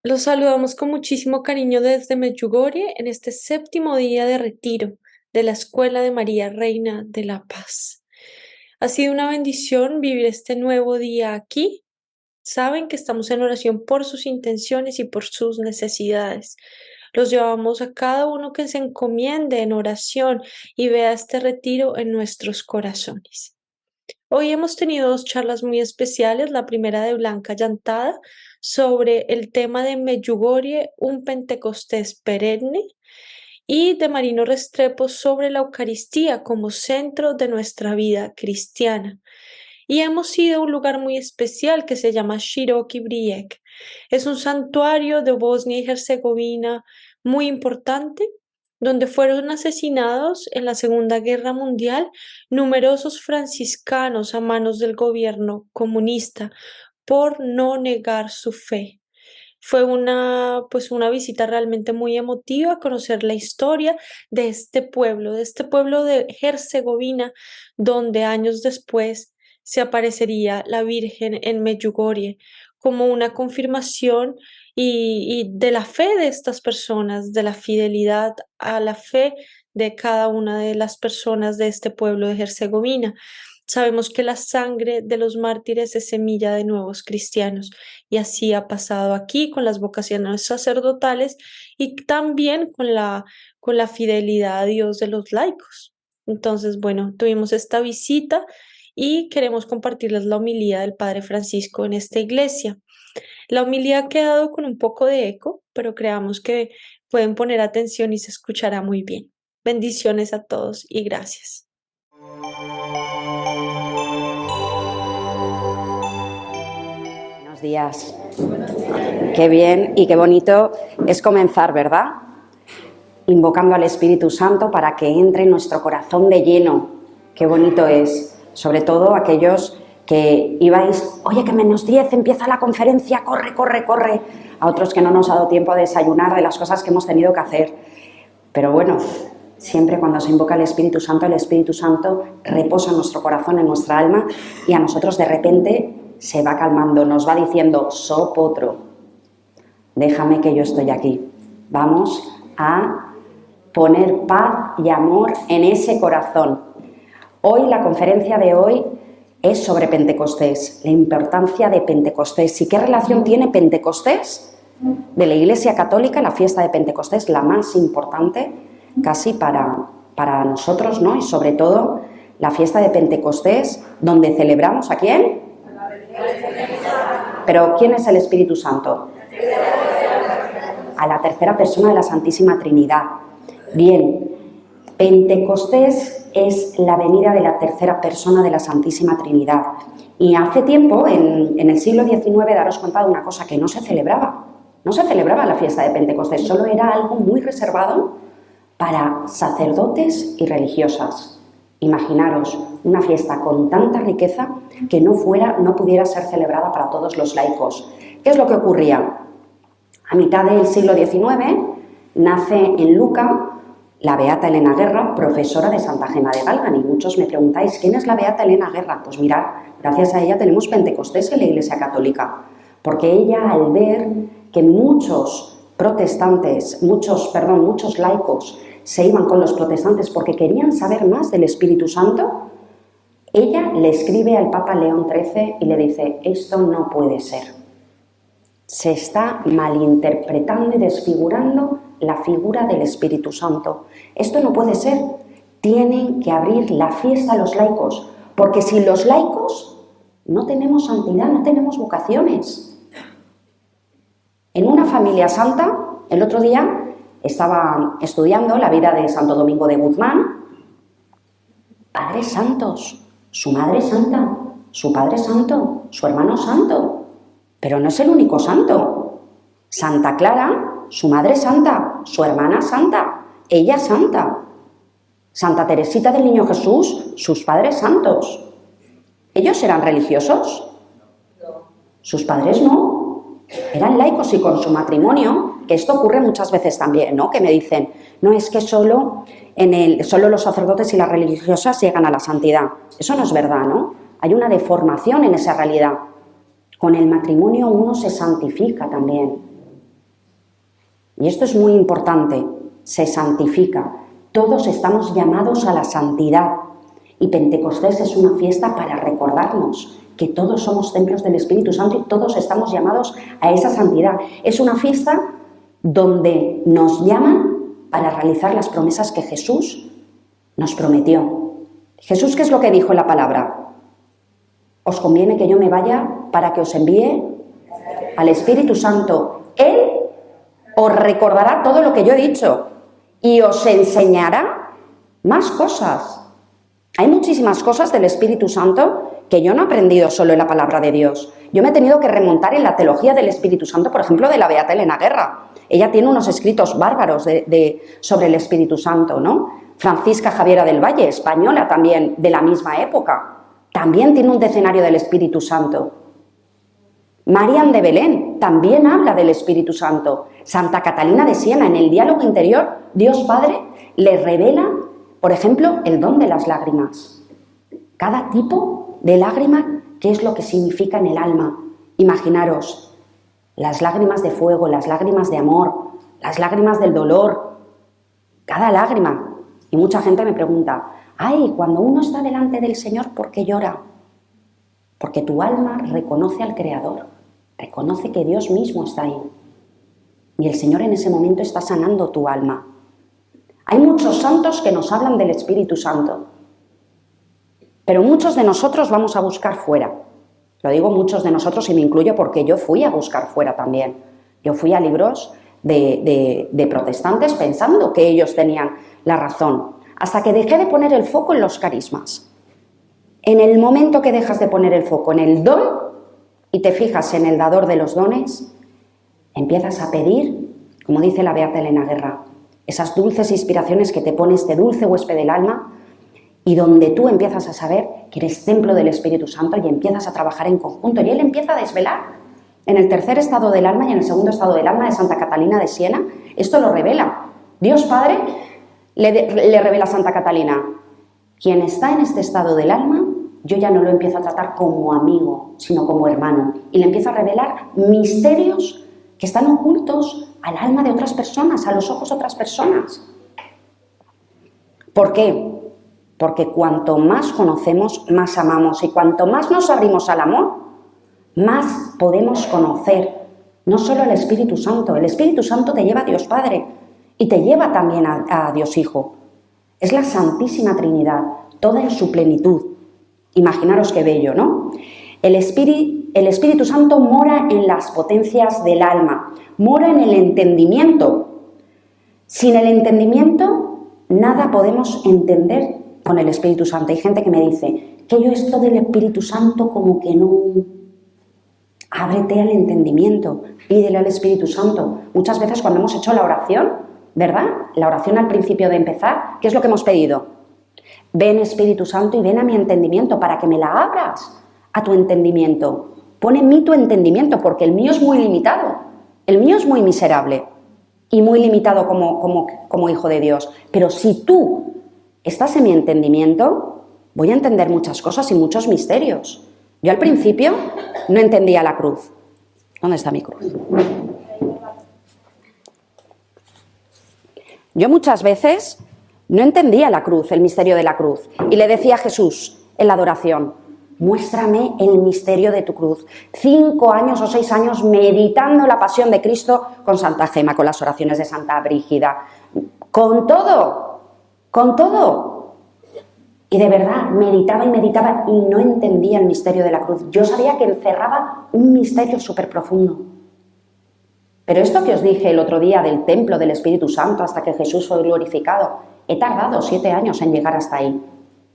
Los saludamos con muchísimo cariño desde Medjugorje en este séptimo día de retiro de la Escuela de María Reina de la Paz. Ha sido una bendición vivir este nuevo día aquí. Saben que estamos en oración por sus intenciones y por sus necesidades. Los llevamos a cada uno que se encomiende en oración y vea este retiro en nuestros corazones. Hoy hemos tenido dos charlas muy especiales, la primera de Blanca Llantada sobre el tema de Medjugorje, un Pentecostés perenne, y de Marino Restrepo sobre la Eucaristía como centro de nuestra vida cristiana. Y hemos ido a un lugar muy especial que se llama Široki Brijeg. Es un santuario de Bosnia y Herzegovina muy importante, donde fueron asesinados en la Segunda Guerra Mundial numerosos franciscanos a manos del gobierno comunista por no negar su fe. Fue una visita realmente muy emotiva, conocer la historia de este pueblo de Herzegovina, donde años después se aparecería la Virgen en Medjugorje como una confirmación y de la fe de estas personas, de la fidelidad a la fe de cada una de las personas de este pueblo de Herzegovina. Sabemos que la sangre de los mártires es semilla de nuevos cristianos y así ha pasado aquí con las vocaciones sacerdotales y también con la fidelidad a Dios de los laicos. Entonces, bueno, tuvimos esta visita y queremos compartirles la homilía del Padre Francisco en esta iglesia. La homilía ha quedado con un poco de eco, pero creamos que pueden poner atención y se escuchará muy bien. Bendiciones a todos y gracias. Buenos días. Qué bien y qué bonito es comenzar, ¿verdad? Invocando al Espíritu Santo para que entre en nuestro corazón de lleno. Qué bonito es. Sobre todo aquellos que ibais, oye, que -10, empieza la conferencia, corre, corre, corre. A otros que no nos ha dado tiempo a desayunar de las cosas que hemos tenido que hacer. Pero bueno, siempre cuando se invoca el Espíritu Santo reposa en nuestro corazón, en nuestra alma, y a nosotros de repente se va calmando, nos va diciendo, sopotro, déjame que yo estoy aquí. Vamos a poner paz y amor en ese corazón. Hoy, la conferencia de hoy es sobre Pentecostés, la importancia de Pentecostés. ¿Y qué relación tiene Pentecostés de la Iglesia Católica, la fiesta de Pentecostés, la más importante casi para nosotros, ¿no? Y sobre todo la fiesta de Pentecostés, donde celebramos ¿a quién? Pero ¿quién es el Espíritu Santo? A la tercera persona de la Santísima Trinidad. Bien, Pentecostés es la venida de la tercera persona de la Santísima Trinidad. Y hace tiempo, en el siglo XIX, daros cuenta de una cosa, que no se celebraba. No se celebraba la fiesta de Pentecostés, solo era algo muy reservado para sacerdotes y religiosas. Imaginaros una fiesta con tanta riqueza que no pudiera ser celebrada para todos los laicos. ¿Qué es lo que ocurría? A mitad del siglo XIX nace en Luca la beata Elena Guerra, profesora de Santa Gema de Galgan. Y muchos me preguntáis, ¿quién es la beata Elena Guerra? Pues mirad, gracias a ella tenemos Pentecostés en la Iglesia Católica, porque ella, al ver que muchos laicos se iban con los protestantes porque querían saber más del Espíritu Santo, ella le escribe al Papa León XIII y le dice, esto no puede ser. Se está malinterpretando y desfigurando la figura del Espíritu Santo. Esto no puede ser. Tienen que abrir la fiesta a los laicos, porque sin los laicos no tenemos santidad, no tenemos vocaciones. En una familia santa, el otro día estaba estudiando la vida de Santo Domingo de Guzmán. Padres santos, su madre santa, su padre santo, su hermano santo. Pero no es el único santo. Santa Clara, su madre santa, su hermana santa, ella santa. Santa Teresita del Niño Jesús, sus padres santos. ¿Ellos eran religiosos? Sus padres no. Eran laicos y con su matrimonio, que esto ocurre muchas veces también, ¿no? Que me dicen, no, es que solo los sacerdotes y las religiosas llegan a la santidad. Eso no es verdad, ¿no? Hay una deformación en esa realidad. Con el matrimonio uno se santifica también. Y esto es muy importante, se santifica. Todos estamos llamados a la santidad. Y Pentecostés es una fiesta para recordarnos que todos somos templos del Espíritu Santo y todos estamos llamados a esa santidad. Es una fiesta donde nos llaman para realizar las promesas que Jesús nos prometió. Jesús, ¿qué es lo que dijo en la palabra? Os conviene que yo me vaya para que os envíe al Espíritu Santo. Él os recordará todo lo que yo he dicho y os enseñará más cosas. Hay muchísimas cosas del Espíritu Santo que yo no he aprendido solo en la palabra de Dios. Yo me he tenido que remontar en la teología del Espíritu Santo, por ejemplo, de la beata Elena Guerra. Ella tiene unos escritos bárbaros sobre el Espíritu Santo, ¿no? Francisca Javiera del Valle, española también, de la misma época, también tiene un decenario del Espíritu Santo. Marian de Belén también habla del Espíritu Santo. Santa Catalina de Siena, en el diálogo interior, Dios Padre le revela, por ejemplo, el don de las lágrimas. Cada tipo de lágrima, ¿qué es lo que significa en el alma? Imaginaros, las lágrimas de fuego, las lágrimas de amor, las lágrimas del dolor, cada lágrima. Y mucha gente me pregunta, ay, cuando uno está delante del Señor, ¿por qué llora? Porque tu alma reconoce al Creador, reconoce que Dios mismo está ahí. Y el Señor en ese momento está sanando tu alma. Hay muchos santos que nos hablan del Espíritu Santo, pero muchos de nosotros vamos a buscar fuera. Lo digo muchos de nosotros y me incluyo porque yo fui a buscar fuera también. Yo fui a libros de protestantes pensando que ellos tenían la razón, hasta que dejé de poner el foco en los carismas. En el momento que dejas de poner el foco en el don y te fijas en el dador de los dones, empiezas a pedir, como dice la beata Elena Guerra, esas dulces inspiraciones que te pone este dulce huésped del alma y donde tú empiezas a saber que eres templo del Espíritu Santo y empiezas a trabajar en conjunto. Y él empieza a desvelar en el tercer estado del alma y en el segundo estado del alma de Santa Catalina de Siena. Esto lo revela. Dios Padre le revela a Santa Catalina, quien está en este estado del alma, yo ya no lo empiezo a tratar como amigo, sino como hermano. Y le empiezo a revelar misterios que están ocultos al alma de otras personas, a los ojos de otras personas. ¿Por qué? Porque cuanto más conocemos, más amamos. Y cuanto más nos abrimos al amor, más podemos conocer. No solo el Espíritu Santo. El Espíritu Santo te lleva a Dios Padre y te lleva también a Dios Hijo. Es la Santísima Trinidad, toda en su plenitud. Imaginaros qué bello, ¿no? El Espíritu Santo mora en las potencias del alma, mora en el entendimiento. Sin el entendimiento, nada podemos entender con el Espíritu Santo. Hay gente que me dice que yo esto del Espíritu Santo como que no. Ábrete al entendimiento, pídele al Espíritu Santo. Muchas veces cuando hemos hecho la oración, ¿verdad? La oración al principio de empezar, ¿qué es lo que hemos pedido? Ven Espíritu Santo y ven a mi entendimiento para que me la abras a tu entendimiento. Pon en mí tu entendimiento porque el mío es muy limitado. El mío es muy miserable y muy limitado como hijo de Dios. Pero si tú estás en mi entendimiento, voy a entender muchas cosas y muchos misterios. Yo al principio no entendía la cruz. ¿Dónde está mi cruz? Yo muchas veces no entendía la cruz, el misterio de la cruz. Y le decía a Jesús en la adoración, muéstrame el misterio de tu cruz. 5 años o 6 años meditando la pasión de Cristo con Santa Gema, con las oraciones de Santa Brígida, con todo. Y de verdad meditaba y no entendía el misterio de la cruz. Yo sabía que encerraba un misterio súper profundo. Pero esto que os dije el otro día del templo del Espíritu Santo hasta que Jesús fue glorificado, he tardado 7 años en llegar hasta ahí.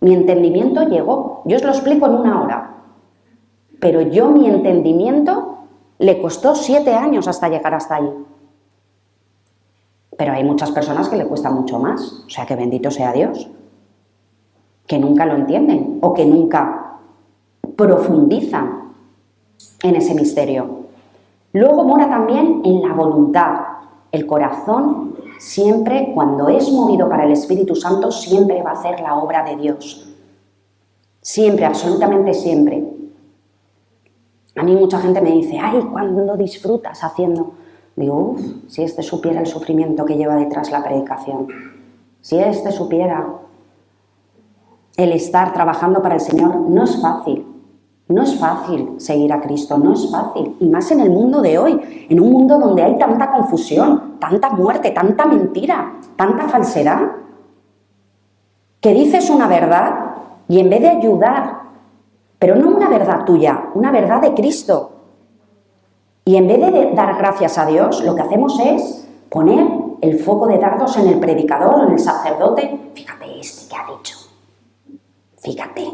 Mi entendimiento llegó. Yo os lo explico en 1 hora. Pero mi entendimiento le costó 7 años hasta llegar hasta ahí. Pero hay muchas personas que le cuesta mucho más. O sea que bendito sea Dios. Que nunca lo entienden o que nunca profundizan en ese misterio. Luego mora también en la voluntad. El corazón siempre, cuando es movido para el Espíritu Santo, siempre va a hacer la obra de Dios. Siempre, absolutamente siempre. A mí mucha gente me dice, ay, ¿cuándo disfrutas haciendo? Digo, si este supiera el sufrimiento que lleva detrás la predicación, si este supiera el estar trabajando para el Señor, no es fácil. No es fácil seguir a Cristo, no es fácil. Y más en el mundo de hoy, en un mundo donde hay tanta confusión, tanta muerte, tanta mentira, tanta falsedad. Que dices una verdad y en vez de ayudar, pero no una verdad tuya, una verdad de Cristo. Y en vez de dar gracias a Dios, lo que hacemos es poner el foco de dardos en el predicador o en el sacerdote. Fíjate este que ha dicho. Fíjate,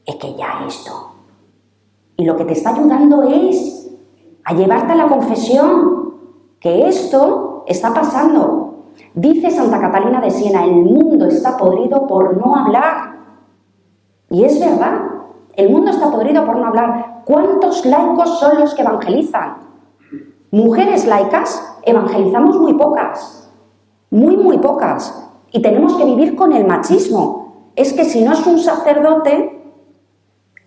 es que ya esto. Y lo que te está ayudando es a llevarte a la confesión, que esto está pasando. Dice Santa Catalina de Siena, el mundo está podrido por no hablar. Y es verdad, el mundo está podrido por no hablar. ¿Cuántos laicos son los que evangelizan? Mujeres laicas evangelizamos muy pocas, muy pocas. Y tenemos que vivir con el machismo. Es que si no es un sacerdote,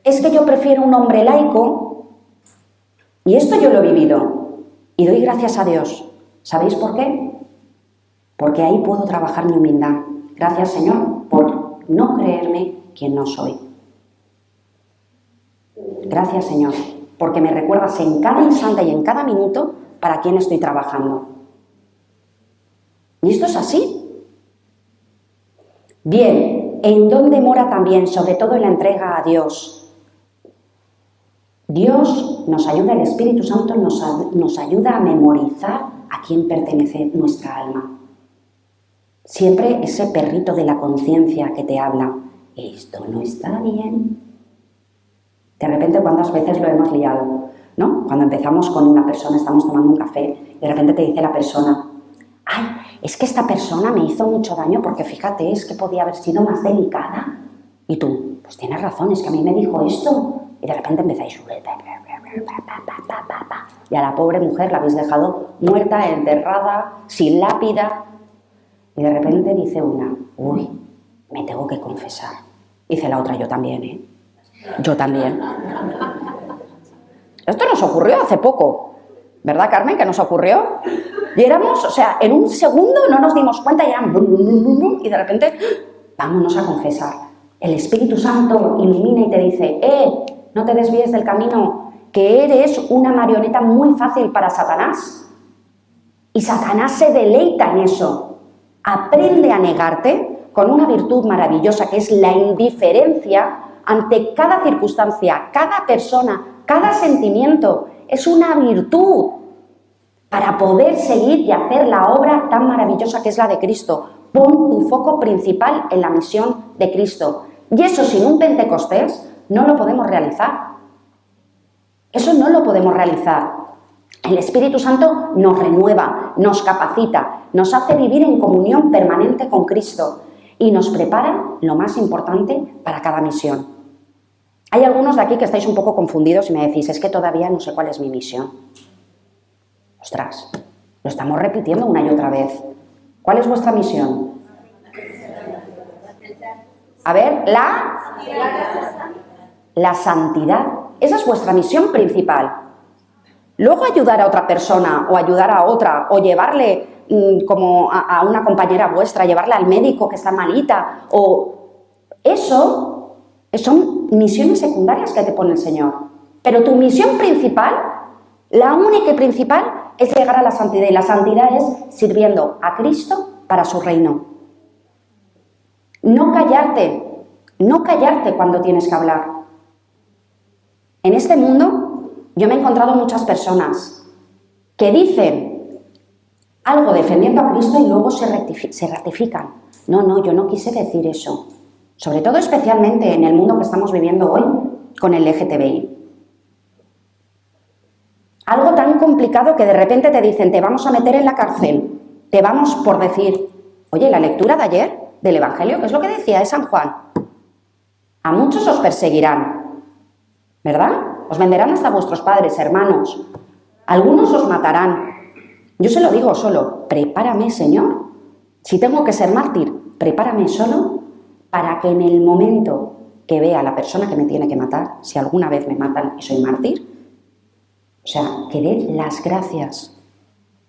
es que yo prefiero un hombre laico. Y esto yo lo he vivido. Y doy gracias a Dios. ¿Sabéis por qué? Porque ahí puedo trabajar mi humildad. Gracias, Señor, por no creerme quien no soy. Gracias, Señor, porque me recuerdas en cada instante y en cada minuto para quién estoy trabajando. Y esto es así. Bien, ¿en dónde mora también, sobre todo en la entrega a Dios? Dios nos ayuda, el Espíritu Santo nos ayuda a memorizar a quién pertenece nuestra alma. Siempre ese perrito de la conciencia que te habla, esto no está bien. De repente, ¿cuántas veces lo hemos liado? ¿No? Cuando empezamos con una persona, estamos tomando un café, y de repente te dice la persona, ay, es que esta persona me hizo mucho daño porque fíjate, es que podía haber sido más delicada. Y tú, pues tienes razón, es que a mí me dijo esto. Y de repente empezáis, y a la pobre mujer la habéis dejado muerta, enterrada, sin lápida. Y de repente dice una, uy, me tengo que confesar. Dice la otra, yo también, ¿eh? Yo también. Esto nos ocurrió hace poco, ¿verdad, Carmen? Que nos ocurrió. Y éramos, o sea, en un segundo no nos dimos cuenta y eran y de repente, vámonos a confesar. El Espíritu Santo ilumina y te dice, no te desvíes del camino, que eres una marioneta muy fácil para Satanás. Y Satanás se deleita en eso. Aprende a negarte con una virtud maravillosa que es la indiferencia ante cada circunstancia, cada persona, cada sentimiento. Es una virtud para poder seguir y hacer la obra tan maravillosa que es la de Cristo. Pon tu foco principal en la misión de Cristo. Y eso sin un Pentecostés no lo podemos realizar. Eso no lo podemos realizar. El Espíritu Santo nos renueva, nos capacita, nos hace vivir en comunión permanente con Cristo y nos prepara, lo más importante, para cada misión. Hay algunos de aquí que estáis un poco confundidos y me decís, es que todavía no sé cuál es mi misión. Ostras, lo estamos repitiendo una y otra vez. ¿Cuál es vuestra misión? A ver, la santidad. Esa es vuestra misión principal. Luego ayudar a otra persona o ayudar a otra o llevarle como a una compañera vuestra, llevarle al médico que está malita o eso son misiones secundarias que te pone el Señor. Pero tu misión principal, la única y principal, es llegar a la santidad y la santidad es sirviendo a Cristo para su reino. No callarte cuando tienes que hablar. En este mundo yo me he encontrado muchas personas que dicen algo defendiendo a Cristo y luego se ratifican. No, yo no quise decir eso. Sobre todo especialmente en el mundo que estamos viviendo hoy con el LGTBI. Algo tan complicado que de repente te dicen, te vamos a meter en la cárcel, te vamos por decir, oye, la lectura de ayer del Evangelio, ¿qué es lo que decía de San Juan? A muchos os perseguirán, ¿verdad? Os venderán hasta vuestros padres, hermanos. Algunos os matarán. Yo se lo digo solo, prepárame, Señor. Si tengo que ser mártir, prepárame solo para que en el momento que vea a la persona que me tiene que matar, si alguna vez me matan y soy mártir, o sea, que dé las gracias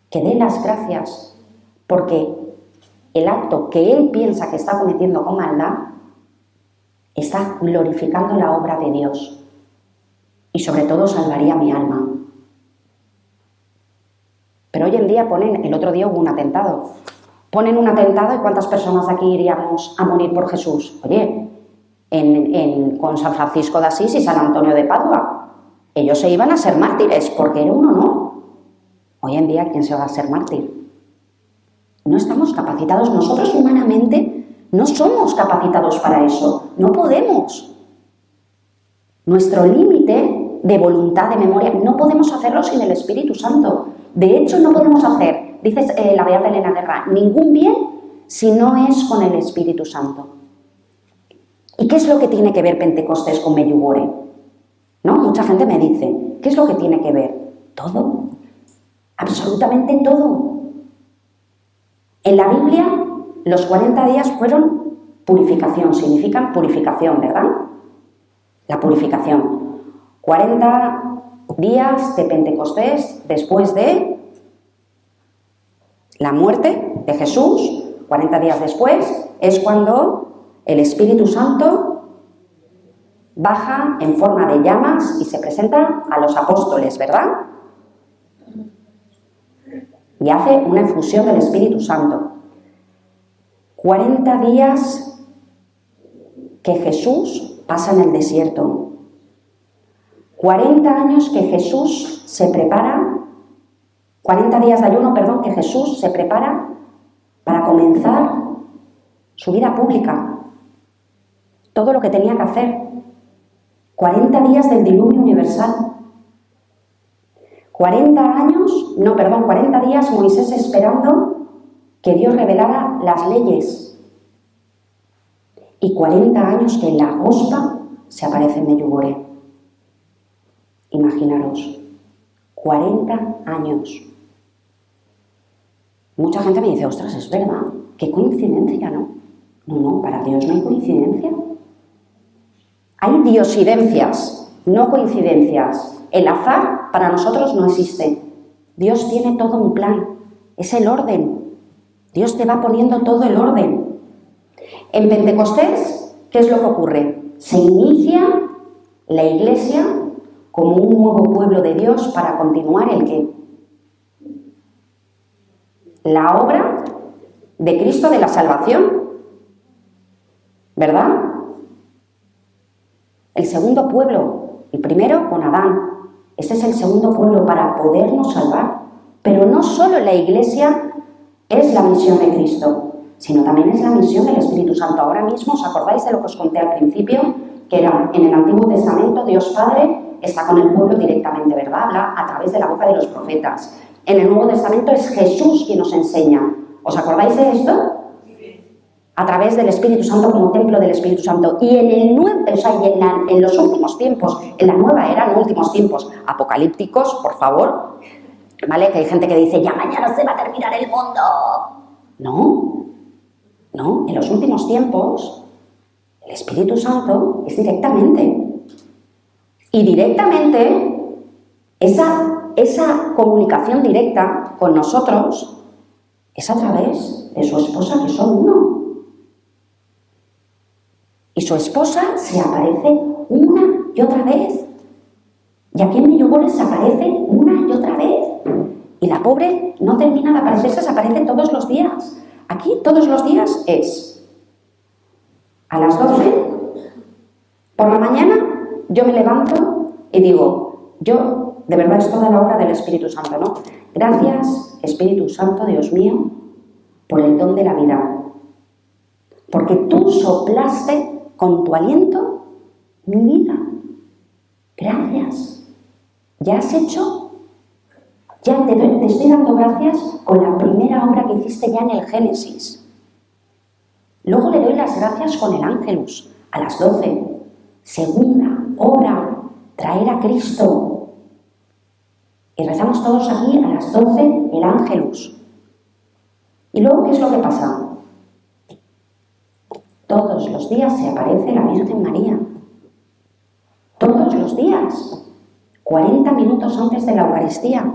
que dé las gracias, porque el acto que él piensa que está cometiendo con maldad está glorificando la obra de Dios y sobre todo salvaría mi alma. Pero hoy en día el otro día hubo un atentado. Ponen un atentado y ¿cuántas personas de aquí iríamos a morir por Jesús? Oye, con San Francisco de Asís y San Antonio de Padua, ellos se iban a ser mártires porque era un honor. Hoy en día, ¿quién se va a ser mártir? No estamos capacitados. Nosotros humanamente no somos capacitados para eso. No podemos. Nuestro límite de voluntad, de memoria, no podemos hacerlo sin el Espíritu Santo. De hecho, no podemos hacer, dice la beata Elena Guerra, ningún bien si no es con el Espíritu Santo. ¿Y qué es lo que tiene que ver Pentecostés con Medjugorje? ¿No? Mucha gente me dice, ¿qué es lo que tiene que ver? Todo. Absolutamente todo. En la Biblia, los 40 días fueron purificación, significan purificación, ¿verdad? La purificación. 40 días de Pentecostés después de la muerte de Jesús, 40 días después, es cuando el Espíritu Santo baja en forma de llamas y se presenta a los apóstoles, ¿verdad? Y hace una efusión del Espíritu Santo. 40 días que Jesús pasa en el desierto. 40 años que Jesús se prepara, 40 días de ayuno, que Jesús se prepara para comenzar su vida pública. Todo lo que tenía que hacer. 40 días del diluvio universal. 40 días Moisés esperando que Dios revelara las leyes. Y 40 años que la hospa se aparece en Medjugorje. Imaginaros, 40 años. Mucha gente me dice, ostras, es verdad, qué coincidencia, ¿no? No, para Dios no hay coincidencia. Hay diosidencias, no coincidencias. El azar para nosotros no existe. Dios tiene todo un plan, es el orden. Dios te va poniendo todo el orden. En Pentecostés, ¿qué es lo que ocurre? Se inicia la Iglesia como un nuevo pueblo de Dios para continuar ¿el qué? La obra de Cristo de la salvación, ¿verdad? El segundo pueblo, el primero con Adán. Este es el segundo pueblo para podernos salvar. Pero no solo la Iglesia es la misión de Cristo, sino también es la misión del Espíritu Santo. Ahora mismo, ¿os acordáis de lo que os conté al principio? Que era en el Antiguo Testamento, Dios Padre está con el pueblo directamente, ¿verdad? Habla a través de la boca de los profetas. En el Nuevo Testamento es Jesús quien nos enseña. ¿Os acordáis de esto? A través del Espíritu Santo como templo del Espíritu Santo. Y en los últimos tiempos, en la nueva era, en últimos tiempos apocalípticos, por favor, ¿vale? Que hay gente que dice, ya mañana se va a terminar el mundo. No, en los últimos tiempos, el Espíritu Santo es directamente. Y directamente, esa comunicación directa con nosotros es a través de su esposa, que son uno. Y su esposa se aparece una y otra vez. Y aquí en Medjugorje se aparece una y otra vez. Y la pobre no termina de aparecerse, se aparece todos los días. Aquí todos los días es a las 12 por la mañana. Yo me levanto y digo, de verdad es toda la obra del Espíritu Santo, ¿no? Gracias, Espíritu Santo, Dios mío, por el don de la vida. Porque tú soplaste con tu aliento mi vida. Gracias. ¿Ya has hecho? Ya te estoy dando gracias con la primera obra que hiciste ya en el Génesis. Luego le doy las gracias con el Ángelus, a las 12. Segunda obra, traer a Cristo. Y rezamos todos aquí a las 12 el Ángelus. ¿Y luego qué es lo que pasa? Todos los días se aparece la Virgen María. Todos los días. 40 minutos antes de la Eucaristía.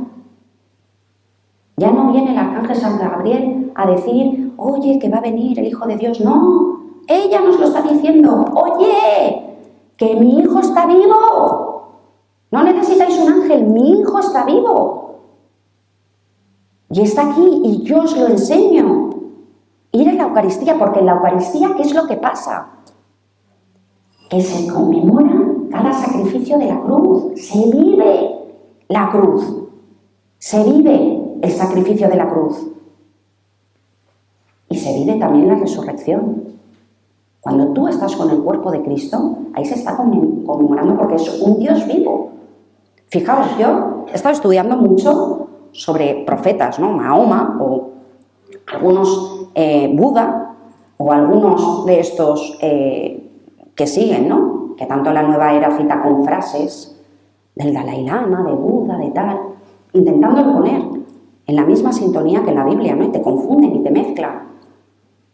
Ya no viene el arcángel San Gabriel a decir, oye, que va a venir el Hijo de Dios. No, ella nos lo está diciendo. Oye, que mi hijo está vivo. No necesitáis un ángel, mi hijo está vivo. Y está aquí y yo os lo enseño. Ir a la Eucaristía, porque en la Eucaristía, ¿qué es lo que pasa? Que se conmemora cada sacrificio de la cruz. Se vive la cruz. Se vive el sacrificio de la cruz. Y se vive también la resurrección. Cuando tú estás con el cuerpo de Cristo, ahí se está conmemorando porque es un Dios vivo. Fijaos, yo he estado estudiando mucho sobre profetas, ¿no? Mahoma o algunos Buda o algunos de estos que siguen, ¿no? Que tanto la nueva era cita con frases del Dalai Lama, de Buda, de tal, intentando poner en la misma sintonía que la Biblia, ¿no? Y te confunden y te mezclan.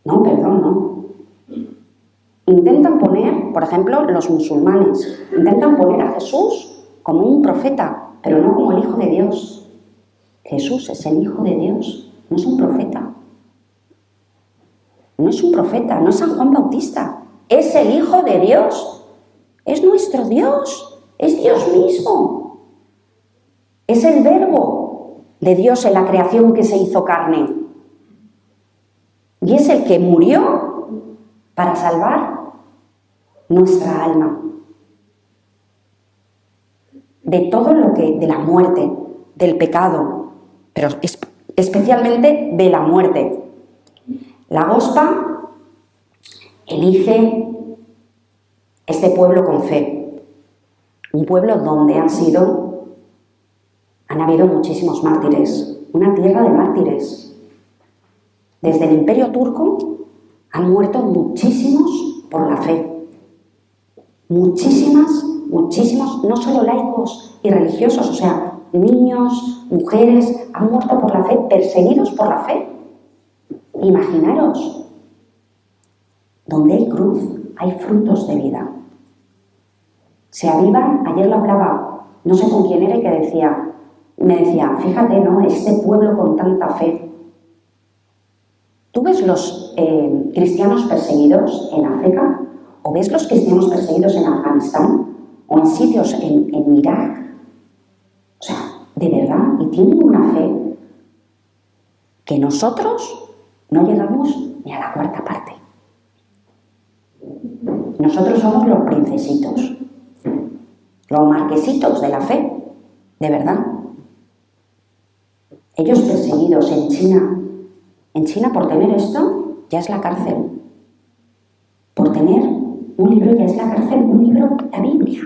No, perdón, no. Intentan poner, por ejemplo, los musulmanes, intentan poner a Jesús como un profeta, pero no como el Hijo de Dios. Jesús es el Hijo de Dios, no es un profeta. No es un profeta, no es San Juan Bautista, es el Hijo de Dios, es nuestro Dios, es Dios mismo. Es el Verbo de Dios en la creación que se hizo carne. Y es el que murió para salvar nuestra alma. De todo lo que, de la muerte, del pecado, pero especialmente de la muerte. La Gospa elige este pueblo con fe. Un pueblo donde han habido muchísimos mártires. Una tierra de mártires. Desde el Imperio Turco han muerto muchísimos por la fe. Muchísimos, no solo laicos y religiosos, o sea, niños, mujeres, han muerto por la fe, perseguidos por la fe. Imaginaros, donde hay cruz, hay frutos de vida. Se avivan, ayer lo hablaba, no sé con quién era, y que me decía, fíjate, ¿no? Este pueblo con tanta fe. ¿Tú ves los cristianos perseguidos en África? ¿O ves los cristianos perseguidos en Afganistán? ¿O en sitios en Irak? O sea, de verdad, y tienen una fe que nosotros no llegamos ni a la cuarta parte. Nosotros somos los princesitos, los marquesitos de la fe, de verdad. Ellos perseguidos en China. En China, por tener esto, ya es la cárcel. Por tener un libro ya es la cárcel, un libro, la Biblia,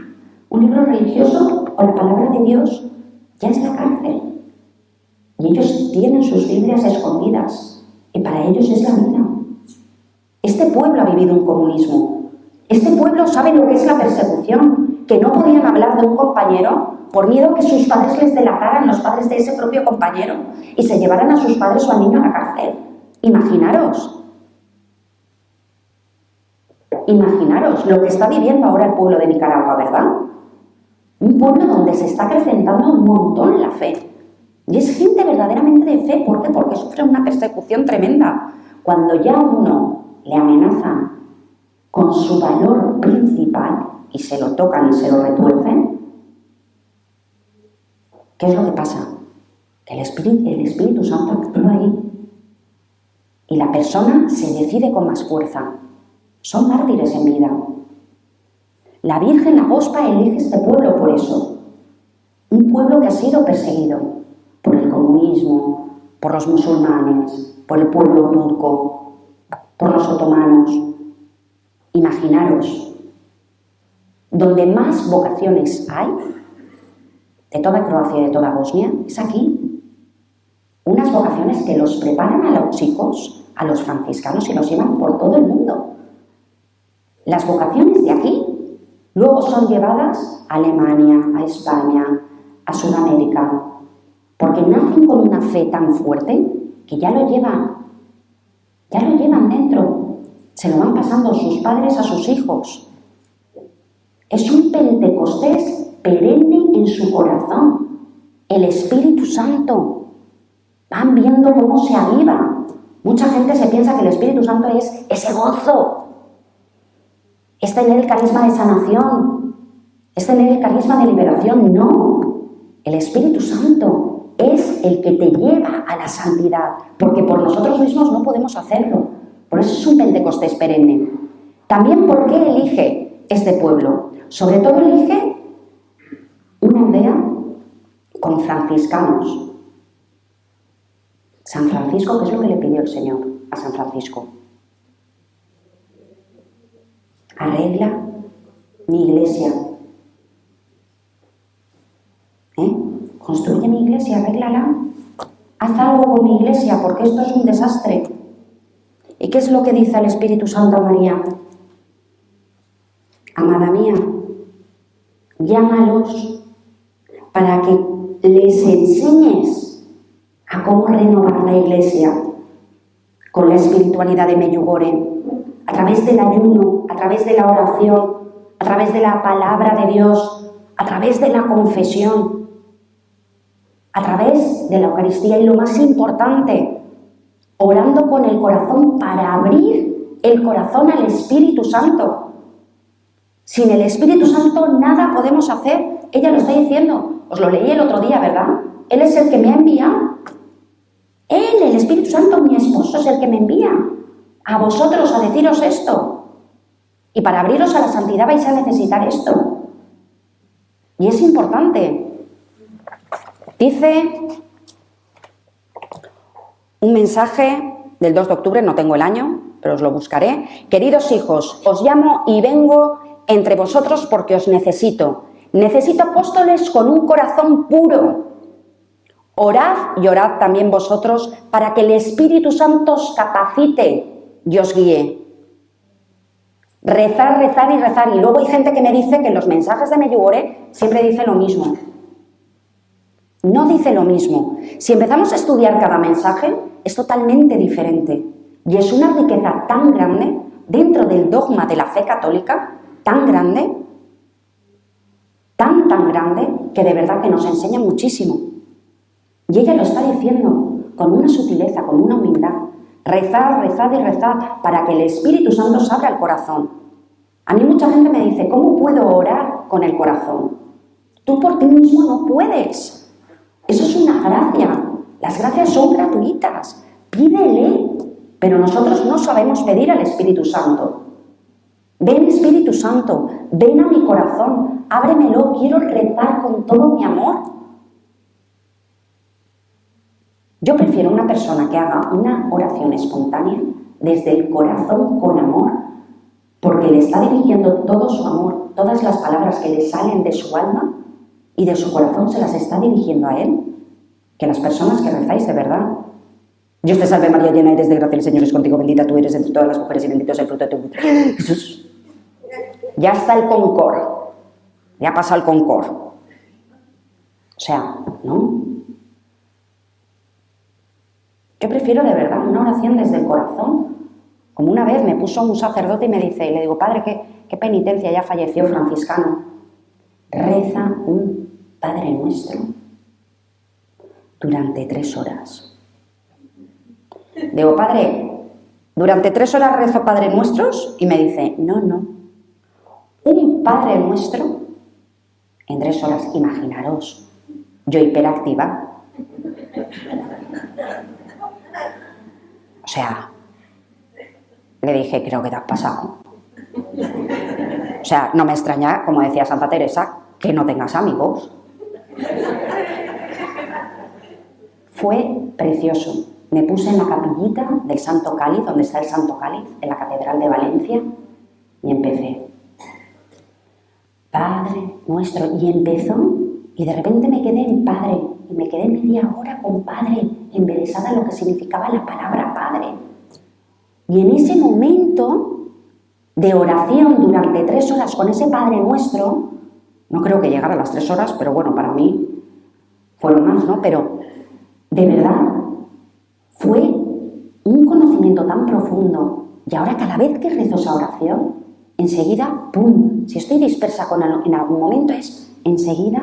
un libro religioso o la palabra de Dios, ya es la cárcel. Y ellos tienen sus Biblias escondidas, y para ellos es la vida. Este pueblo ha vivido un comunismo. Este pueblo sabe lo que es la persecución, que no podían hablar de un compañero por miedo que sus padres les delataran, los padres de ese propio compañero, y se llevaran a sus padres o al niño a la cárcel. Imaginaros lo que está viviendo ahora el pueblo de Nicaragua, ¿verdad? Un pueblo donde se está acrecentando un montón la fe. Y es gente verdaderamente de fe. ¿Por qué? Porque sufre una persecución tremenda. Cuando ya a uno le amenazan con su valor principal y se lo tocan y se lo retuercen, ¿qué es lo que pasa? Que el Espíritu Santo actúa ahí. Y la persona se decide con más fuerza. Son mártires en vida. La Virgen, la Gospa, elige este pueblo por eso. Un pueblo que ha sido perseguido por el comunismo, por los musulmanes, por el pueblo turco, por los otomanos. Imaginaros, donde más vocaciones hay, de toda Croacia y de toda Bosnia, es aquí. Unas vocaciones que los preparan a los chicos, a los franciscanos, y los llevan por todo el mundo. Las vocaciones de aquí luego son llevadas a Alemania, a España, a Sudamérica, porque nacen con una fe tan fuerte que ya lo llevan dentro, se lo van pasando sus padres a sus hijos. Es un Pentecostés perenne en su corazón, el Espíritu Santo. van viendo cómo se aviva. Mucha gente se piensa que el Espíritu Santo es ese gozo, es tener el carisma de sanación, es tener el carisma de liberación. No, el Espíritu Santo es el que te lleva a la santidad, porque por nosotros mismos no podemos hacerlo. Por eso es un Pentecostés perenne. También, ¿por qué elige este pueblo? Sobre todo elige una aldea con franciscanos. San Francisco, ¿qué es lo que le pidió el Señor a San Francisco? Arregla mi iglesia. Construye mi iglesia, arréglala. Haz algo con mi iglesia, porque esto es un desastre. ¿Y qué es lo que dice el Espíritu Santo a María? Amada mía, llámalos para que les enseñes a cómo renovar la iglesia con la espiritualidad de Medjugorje, a través del ayuno, a través de la oración, a través de la palabra de Dios, a través de la confesión, a través de la Eucaristía y, lo más importante, orando con el corazón para abrir el corazón al Espíritu Santo. Sin el Espíritu Santo nada podemos hacer. Ella lo está diciendo. Os lo leí el otro día, ¿verdad? Él es el que me ha enviado. Él, el Espíritu Santo, mi esposo, es el que me envía a vosotros a deciros esto. Y para abriros a la santidad vais a necesitar esto. Y es importante. Dice un mensaje del 2 de octubre, no tengo el año, pero os lo buscaré. Queridos hijos, os llamo y vengo entre vosotros porque os necesito. Necesito apóstoles con un corazón puro. Orad y orad también vosotros para que el Espíritu Santo os capacite y os guíe. Rezar, rezar y rezar. Y luego hay gente que me dice que en los mensajes de Medjugorje siempre dice lo mismo. No dice lo mismo. Si empezamos a estudiar cada mensaje, es totalmente diferente. Y es una riqueza tan grande dentro del dogma de la fe católica, tan grande, tan grande, que de verdad que nos enseña muchísimo. Y ella lo está diciendo con una sutileza, con una humildad. Rezad, rezad y rezad para que el Espíritu Santo os abra el corazón. A mí mucha gente me dice, ¿cómo puedo orar con el corazón? Tú por ti mismo no puedes. Eso es una gracia. Las gracias son gratuitas. Pídele. Pero nosotros no sabemos pedir al Espíritu Santo. Ven, Espíritu Santo, ven a mi corazón, ábremelo, quiero rezar con todo mi amor. Yo prefiero una persona que haga una oración espontánea desde el corazón con amor, porque le está dirigiendo todo su amor, todas las palabras que le salen de su alma y de su corazón se las está dirigiendo a él, que las personas que rezáis de verdad. Dios te salve María, llena eres de gracia, el Señor es contigo, bendita tú eres entre todas las mujeres y bendito es el fruto de tu vientre. Jesús. Ya está el Concord, ya pasa el Concord. O sea, ¿no? Yo prefiero de verdad una oración desde el corazón. Como una vez me puso un sacerdote y me dice, y le digo, padre, qué penitencia, ya falleció franciscano. Reza un Padre Nuestro durante 3 horas. Digo, padre, ¿durante 3 horas rezo Padre Nuestros? Y me dice, no. Un Padre Nuestro en 3 horas. Imaginaros, yo hiperactiva. O sea, le dije, creo que te has pasado. O sea, no me extraña, como decía Santa Teresa, que no tengas amigos. Fue precioso. Me puse en la capillita del Santo Cáliz, donde está el Santo Cáliz, en la Catedral de Valencia, y empecé. Padre Nuestro. Y empezó, y de repente me quedé en Padre, y me quedé media hora con Padre, embelesada en lo que significaba la palabra Padre. Y en ese momento de oración durante 3 horas con ese Padre Nuestro, no creo que llegara a las 3 horas, pero bueno, para mí fueron más, ¿no? Pero de verdad fue un conocimiento tan profundo. Y ahora cada vez que rezo esa oración, enseguida, ¡pum! Si estoy dispersa en algún momento, enseguida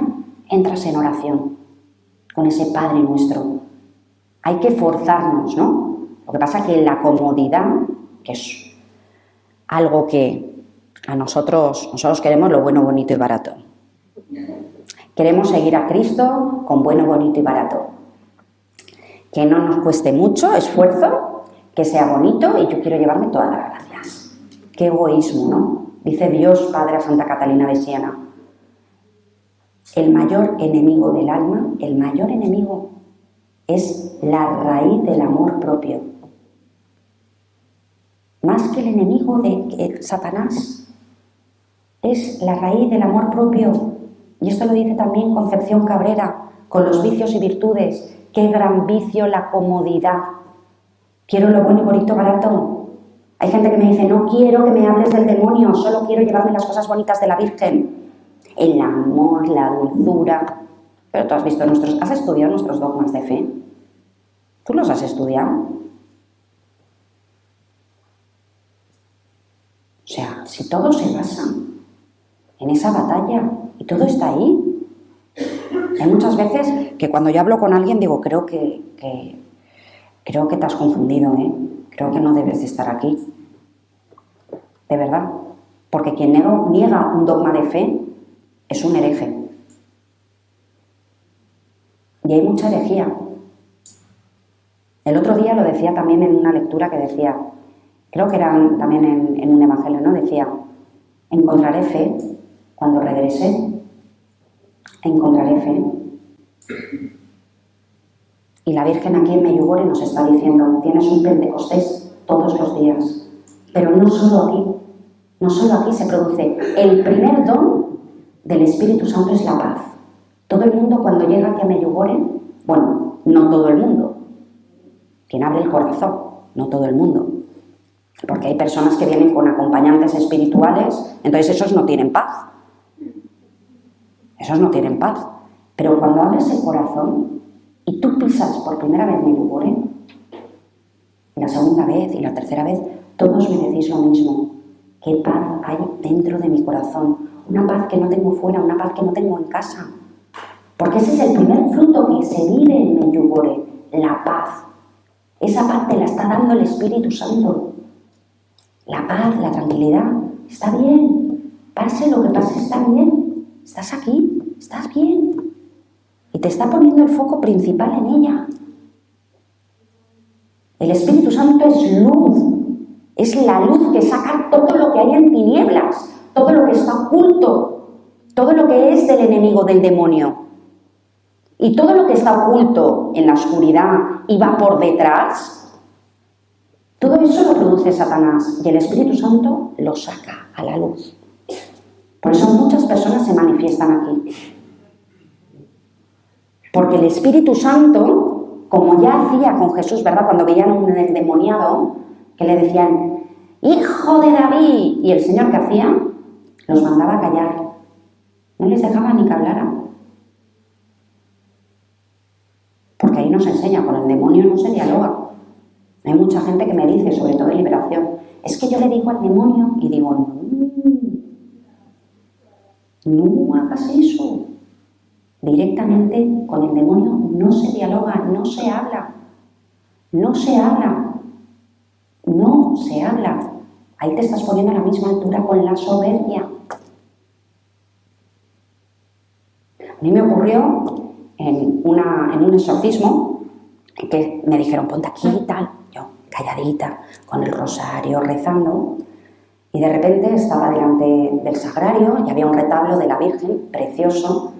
entras en oración con ese Padre Nuestro. hay que forzarnos, ¿no? Lo que pasa es que la comodidad, que es algo que a nosotros queremos lo bueno, bonito y barato. Queremos seguir a Cristo con bueno, bonito y barato. Que no nos cueste mucho esfuerzo, que sea bonito y yo quiero llevarme todas las gracias. Qué egoísmo, ¿no? Dice Dios Padre a Santa Catalina de Siena. El mayor enemigo del alma, el mayor enemigo es la raíz del amor propio. Más que el enemigo de Satanás, es la raíz del amor propio. Y esto lo dice también Concepción Cabrera, con los vicios y virtudes. Qué gran vicio la comodidad. Quiero lo bueno y bonito barato. Hay gente que me dice, no quiero que me hables del demonio, solo quiero llevarme las cosas bonitas de la Virgen. El amor, la dulzura. Pero tú has visto has estudiado nuestros dogmas de fe. ¿Tú los has estudiado? O sea, si todo se basa en esa batalla y todo está ahí. Hay muchas veces que cuando yo hablo con alguien digo, creo que te has confundido, ¿eh? Creo que no debes de estar aquí. De verdad. Porque quien niega un dogma de fe es un hereje. Y hay mucha herejía. El otro día lo decía también en una lectura que decía, creo que era también en un evangelio, ¿no? Decía, encontraré fe cuando regrese, encontraré fe. Y la Virgen aquí en Medjugorje nos está diciendo, tienes un Pentecostés todos los días, pero no solo aquí se produce. El primer don del Espíritu Santo es la paz. Todo el mundo cuando llega aquí a Medjugorje, bueno, no todo el mundo, quien abre el corazón, no todo el mundo, porque hay personas que vienen con acompañantes espirituales, entonces esos no tienen paz. Esos no tienen paz. Pero cuando abres el corazón y tú pisas por primera vez Medjugorje, la segunda vez y la tercera vez, todos me decís lo mismo. ¿Qué paz hay dentro de mi corazón? Una paz que no tengo fuera, una paz que no tengo en casa. Porque ese es el primer fruto que se vive en Medjugorje, la paz. Esa paz te la está dando el Espíritu Santo. La paz, la tranquilidad, está bien. Pase lo que pase, está bien. Estás aquí, estás bien. Y te está poniendo el foco principal en ella. El Espíritu Santo es luz. Es la luz que saca todo lo que hay en tinieblas, todo lo que está oculto, todo lo que es del enemigo, del demonio. Y todo lo que está oculto en la oscuridad y va por detrás, todo eso lo produce Satanás y el Espíritu Santo lo saca a la luz. Por eso muchas personas se manifiestan aquí. Porque el Espíritu Santo, como ya hacía con Jesús, ¿verdad? Cuando veían a un endemoniado, que le decían, ¡Hijo de David! Y el Señor, ¿qué hacía? Los mandaba a callar. No les dejaba ni que hablaran. Porque ahí nos enseña, con el demonio no se dialoga. Hay mucha gente que me dice, sobre todo en liberación, es que yo le digo al demonio y digo, no hagas eso. Directamente con el demonio no se dialoga, no se habla. No se habla. No se habla. Ahí te estás poniendo a la misma altura con la soberbia. A mí me ocurrió en un exorcismo que me dijeron, ponte aquí y tal. Yo, calladita, con el rosario, rezando. Y de repente estaba delante del sagrario y había un retablo de la Virgen, precioso,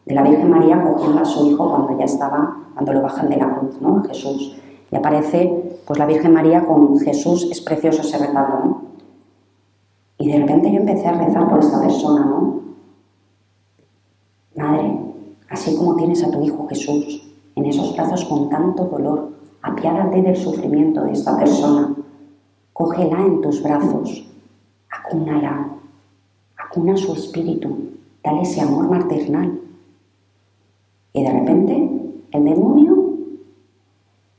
de la Virgen María cogiendo a su hijo cuando lo bajan de la cruz, ¿no? A Jesús. Y aparece pues la Virgen María con Jesús, es precioso ese retablo, ¿no? Y de repente yo empecé a rezar por esta persona, ¿no? Madre, así como tienes a tu hijo Jesús en esos brazos con tanto dolor, apiádate del sufrimiento de esta persona, cógela en tus brazos, acúnala, acuna su espíritu, dale ese amor maternal. Y de repente el demonio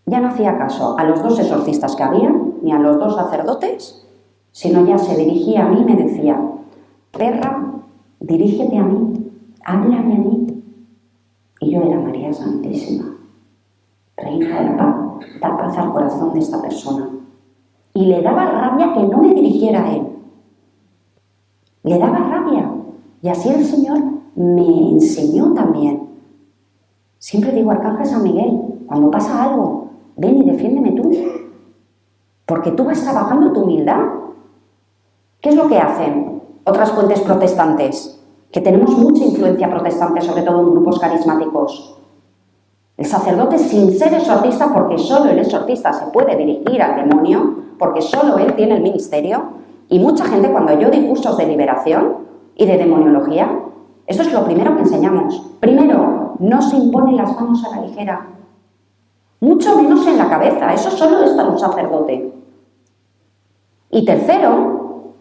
ya no hacía caso a los dos exorcistas que había, ni a los dos sacerdotes, sino ya se dirigía a mí y me decía, perra, dirígete a mí, háblame a mí. Y yo era María Santísima. Reina de la paz, da paz al corazón de esta persona. Y le daba rabia que no me dirigiera a él. Le daba rabia. Y así el Señor me enseñó también. Siempre digo, Arcángel San Miguel, cuando pasa algo, ven y defiéndeme tú. Porque tú vas trabajando tu humildad. ¿Qué es lo que hacen otras fuentes protestantes? Que tenemos mucha influencia protestante, sobre todo en grupos carismáticos. El sacerdote, sin ser exorcista, porque solo el exorcista se puede dirigir al demonio, porque solo él tiene el ministerio, y mucha gente, cuando yo doy cursos de liberación y de demoniología, esto es lo primero que enseñamos. Primero, no se imponen las manos a la ligera, mucho menos en la cabeza, eso solo es para un sacerdote. Y tercero,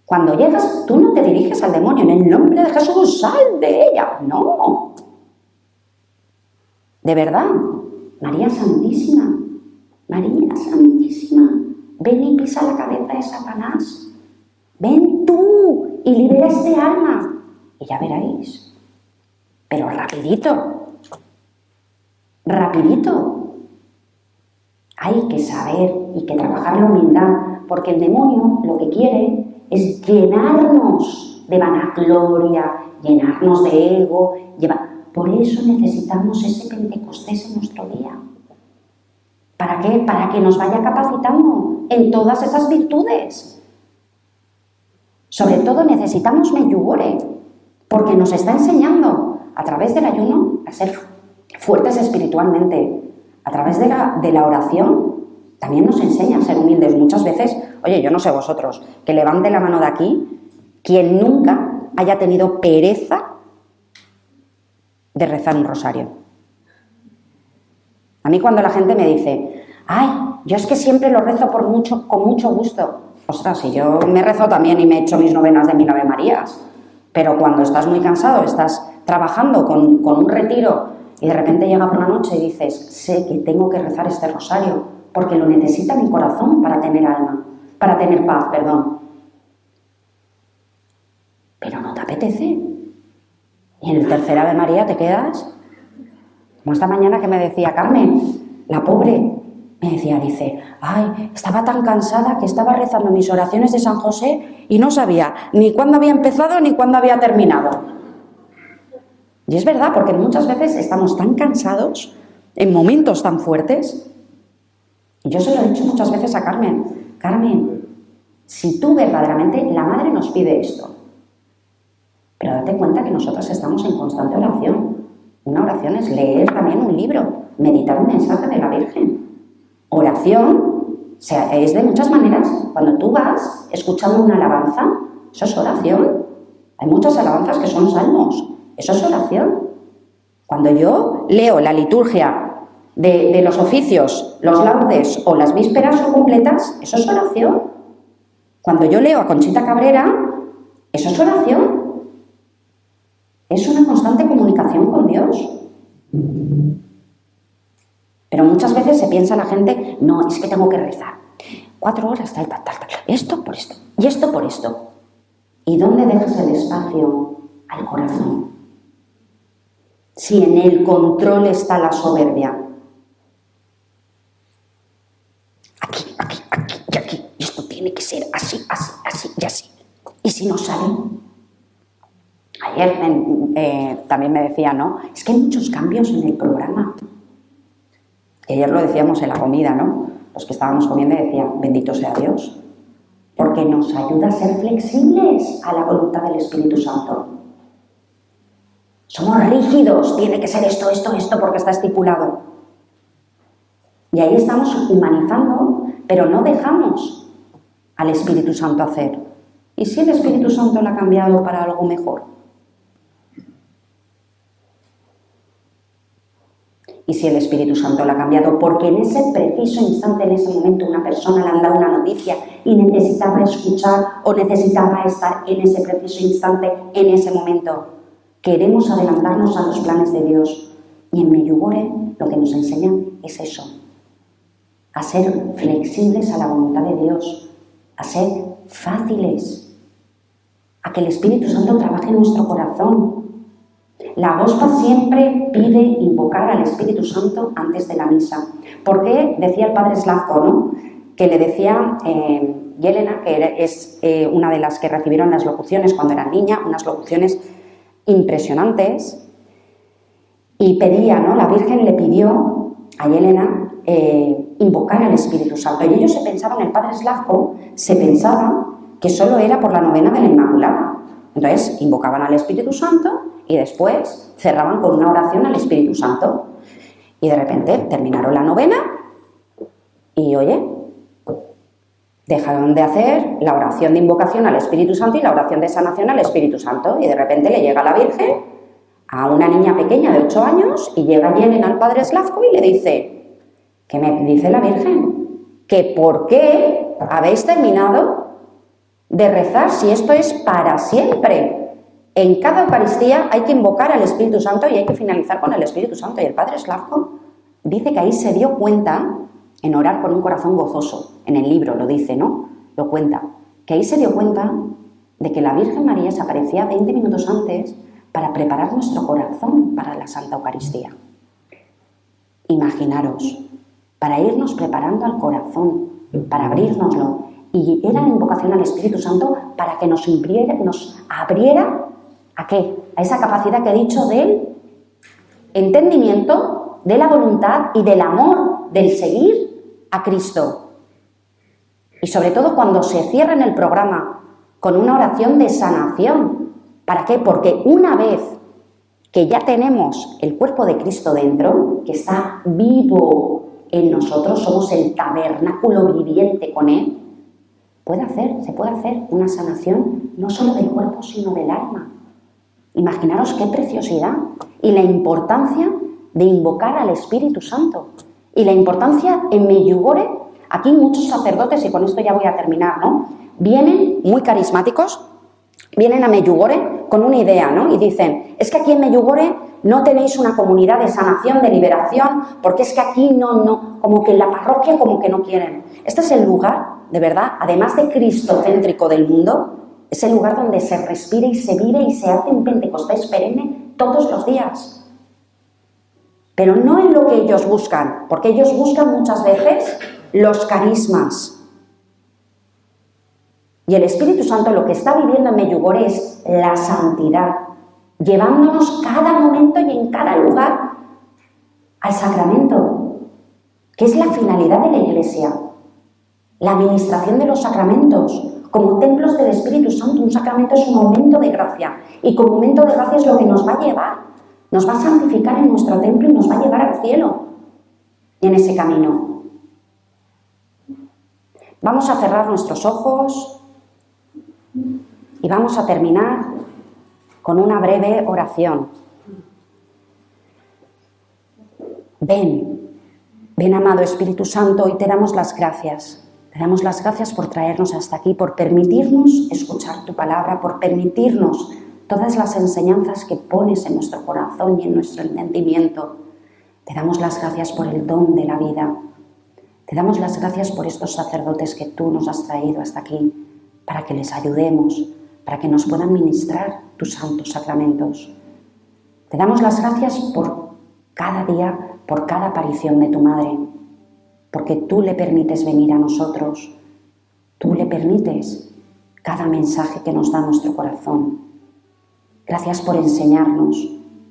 cuando llegas, tú no te diriges al demonio, en el nombre de Jesús, sal de ella, no. De verdad, María Santísima, ven y pisa la cabeza de Satanás. Ven tú y libera este alma. Y ya veréis. Pero rapidito. Hay que saber y que trabajar la humildad, porque el demonio lo que quiere es llenarnos de vanagloria, llenarnos de ego. Por eso necesitamos ese Pentecostés en nuestro día. ¿Para qué? Para que nos vaya capacitando en todas esas virtudes. Sobre todo necesitamos Medjugorje, porque nos está enseñando a través del ayuno a ser fuertes espiritualmente. A través de la oración también nos enseña a ser humildes. Muchas veces, oye, yo no sé vosotros, que levante la mano de aquí quien nunca haya tenido pereza de rezar un rosario. A mí cuando la gente me dice, ay, yo es que siempre lo rezo con mucho gusto. Ostras, si yo me rezo también y me echo mis novenas de 1000 Ave Marías, pero cuando estás muy cansado, estás trabajando con un retiro y de repente llega por la noche y dices, sé que tengo que rezar este rosario porque lo necesita mi corazón para tener paz, perdón. Pero no te apetece. Y en el tercer Ave María te quedas, como esta mañana que me decía Carmen, la pobre, me decía, dice, ay, estaba tan cansada que estaba rezando mis oraciones de San José y no sabía ni cuándo había empezado ni cuándo había terminado. Y es verdad, porque muchas veces estamos tan cansados, en momentos tan fuertes, y yo se lo he dicho muchas veces a Carmen, Carmen, si tú verdaderamente, la Madre nos pide esto, pero date cuenta que nosotros estamos en constante oración. Una oración es leer también un libro, meditar un mensaje de la Virgen. Oración, o sea, es de muchas maneras. Cuando tú vas escuchando una alabanza, eso es oración. Hay muchas alabanzas que son salmos, eso es oración. Cuando yo leo la liturgia de los oficios, los laudes o las vísperas o completas, eso es oración. Cuando yo leo a Conchita Cabrera, eso es oración. Es una constante comunicación con Dios. Pero muchas veces se piensa la gente, no, es que tengo que rezar 4 horas, tal, esto por esto, y esto por esto. ¿Y dónde dejas el espacio al corazón? Si en el control está la soberbia. Aquí, y aquí, y esto tiene que ser así, y así. ¿Y si no sale? Ayer también me decía, ¿no? Es que hay muchos cambios en el programa. Y ayer lo decíamos en la comida, ¿no? Los que estábamos comiendo decían, bendito sea Dios, porque nos ayuda a ser flexibles a la voluntad del Espíritu Santo. Somos rígidos, tiene que ser esto, porque está estipulado. Y ahí estamos humanizando, pero no dejamos al Espíritu Santo hacer. ¿Y si el Espíritu Santo lo ha cambiado para algo mejor? Y si el Espíritu Santo lo ha cambiado porque en ese preciso instante, en ese momento, una persona le han dado una noticia y necesitaba escuchar o necesitaba estar en ese preciso instante, en ese momento. Queremos adelantarnos a los planes de Dios. Y en Medjugorje lo que nos enseñan es eso. A ser flexibles a la voluntad de Dios. A ser fáciles. A que el Espíritu Santo trabaje en nuestro corazón. la Agospa siempre pide invocar al Espíritu Santo antes de la misa. Porque decía el padre Slavko, ¿no?, que le decía Yelena, que es una de las que recibieron las locuciones cuando era niña, unas locuciones impresionantes, y pedía, ¿no?, la Virgen le pidió a Yelena invocar al Espíritu Santo. Y ellos se pensaban, el padre Slavko se pensaba que solo era por la novena de la Inmaculada. Entonces invocaban al Espíritu Santo y después cerraban con una oración al Espíritu Santo. Y de repente terminaron la novena y, oye, dejaron de hacer la oración de invocación al Espíritu Santo y la oración de sanación al Espíritu Santo. Y de repente le llega la Virgen a una niña pequeña de 8 años y llega Yelena al padre Slavko y le dice, ¿qué me dice la Virgen? ¿Que por qué habéis terminado de rezar si esto es para siempre? En cada Eucaristía hay que invocar al Espíritu Santo y hay que finalizar con el Espíritu Santo. Y el padre Slavko dice que ahí se dio cuenta, en Orar con un corazón gozoso, en el libro lo dice, ¿no?, lo cuenta, que ahí se dio cuenta de que la Virgen María se aparecía 20 minutos antes para preparar nuestro corazón para la Santa Eucaristía. Imaginaros, para irnos preparando al corazón, para abrirnoslo, y era la invocación al Espíritu Santo para que nos abriera ¿a qué? A esa capacidad que he dicho del entendimiento, de la voluntad y del amor, del seguir a Cristo. Y sobre todo cuando se cierra en el programa con una oración de sanación. ¿Para qué? Porque una vez que ya tenemos el cuerpo de Cristo dentro, que está vivo en nosotros, somos el tabernáculo viviente con Él, se puede hacer una sanación no solo del cuerpo, sino del alma. Imaginaros qué preciosidad y la importancia de invocar al Espíritu Santo. Y la importancia en Medjugorje, aquí muchos sacerdotes, y con esto ya voy a terminar, ¿no?, vienen muy carismáticos, vienen a Medjugorje con una idea, ¿no?, y dicen, es que aquí en Medjugorje no tenéis una comunidad de sanación, de liberación, porque es que aquí no, como que en la parroquia como que no quieren. Este es el lugar, de verdad, además de cristocéntrico del mundo, es el lugar donde se respira y se vive y se hace un Pentecostés perenne todos los días. Pero no en lo que ellos buscan, porque ellos buscan muchas veces los carismas. Y el Espíritu Santo lo que está viviendo en Medjugorje es la santidad, llevándonos cada momento y en cada lugar al sacramento, que es la finalidad de la Iglesia, la administración de los sacramentos, como templos del Espíritu Santo. Un sacramento es un aumento de gracia, y como aumento de gracia es lo que nos va a llevar, nos va a santificar en nuestro templo y nos va a llevar al cielo, y en ese camino. Vamos a cerrar nuestros ojos y vamos a terminar con una breve oración. Ven, amado Espíritu Santo, hoy te damos las gracias. Te damos las gracias por traernos hasta aquí, por permitirnos escuchar tu palabra, por permitirnos todas las enseñanzas que pones en nuestro corazón y en nuestro entendimiento. Te damos las gracias por el don de la vida. Te damos las gracias por estos sacerdotes que tú nos has traído hasta aquí, para que les ayudemos, para que nos puedan ministrar tus santos sacramentos. Te damos las gracias por cada día, por cada aparición de tu Madre, porque tú le permites venir a nosotros, tú le permites cada mensaje que nos da nuestro corazón. Gracias por enseñarnos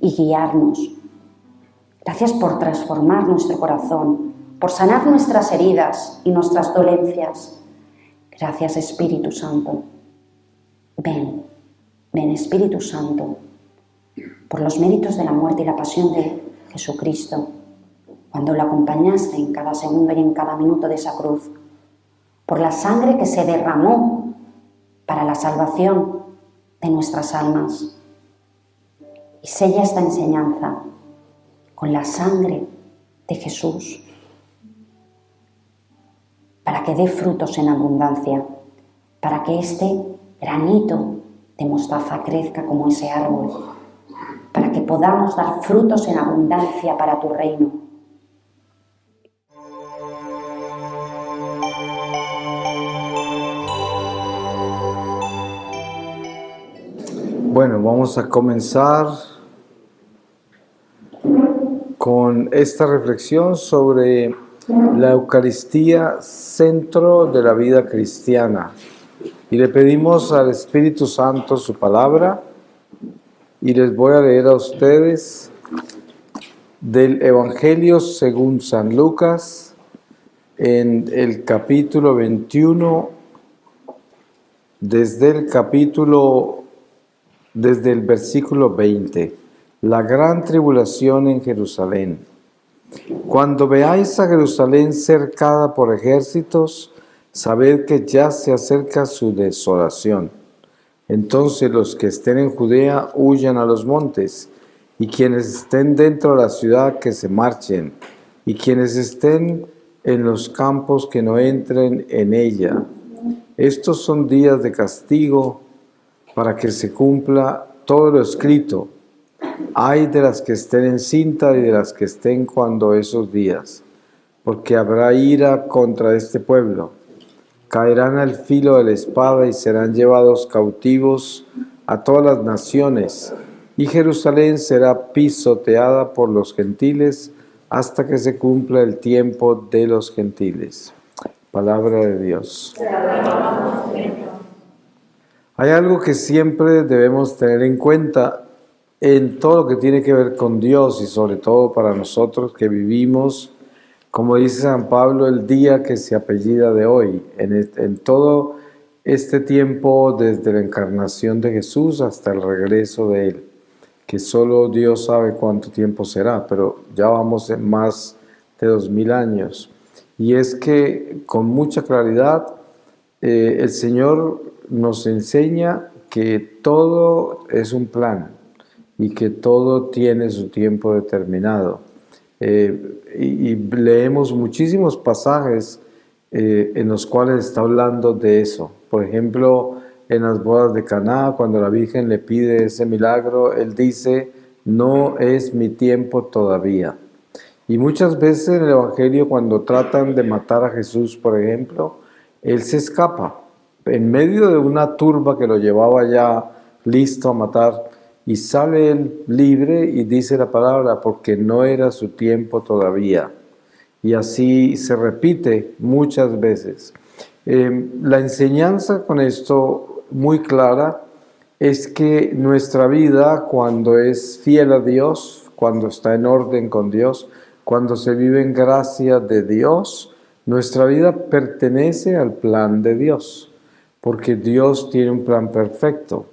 y guiarnos. Gracias por transformar nuestro corazón, por sanar nuestras heridas y nuestras dolencias. Gracias, Espíritu Santo. Ven Espíritu Santo, por los méritos de la muerte y la pasión de Jesucristo, cuando lo acompañaste en cada segundo y en cada minuto de esa cruz, por la sangre que se derramó para la salvación de nuestras almas. Y sella esta enseñanza con la sangre de Jesús, para que dé frutos en abundancia, para que este granito de mostaza crezca como ese árbol, para que podamos dar frutos en abundancia para tu reino. Bueno, vamos a comenzar con esta reflexión sobre la Eucaristía, centro de la vida cristiana. Y le pedimos al Espíritu Santo su palabra, y les voy a leer a ustedes del Evangelio según San Lucas, en el capítulo 21, desde el versículo 20, la gran tribulación en Jerusalén. Cuando veáis a Jerusalén cercada por ejércitos, sabed que ya se acerca su desolación. Entonces los que estén en Judea huyan a los montes, y quienes estén dentro de la ciudad que se marchen, y quienes estén en los campos que no entren en ella. Estos son días de castigo para que se cumpla todo lo escrito. Ay de las que estén encintas y de las que estén cuando esos días, porque habrá ira contra este pueblo. Caerán al filo de la espada y serán llevados cautivos a todas las naciones, y Jerusalén será pisoteada por los gentiles hasta que se cumpla el tiempo de los gentiles. Palabra de Dios. Hay algo que siempre debemos tener en cuenta en todo lo que tiene que ver con Dios, y sobre todo para nosotros que vivimos, como dice San Pablo, el día que se apellida de hoy, en todo este tiempo desde la encarnación de Jesús hasta el regreso de Él, que solo Dios sabe cuánto tiempo será, pero ya vamos en más de 2000 años. Y es que con mucha claridad el Señor nos enseña que todo es un plan y que todo tiene su tiempo determinado. Y leemos muchísimos pasajes en los cuales está hablando de eso. Por ejemplo, en las bodas de Caná, cuando la Virgen le pide ese milagro, Él dice, no es mi tiempo todavía. Y muchas veces en el Evangelio, cuando tratan de matar a Jesús, por ejemplo, Él se escapa en medio de una turba que lo llevaba ya listo a matar, y sale Él libre y dice la palabra, porque no era su tiempo todavía. Y así se repite muchas veces. La enseñanza con esto muy clara es que nuestra vida, cuando es fiel a Dios, cuando está en orden con Dios, cuando se vive en gracia de Dios, nuestra vida pertenece al plan de Dios, porque Dios tiene un plan perfecto.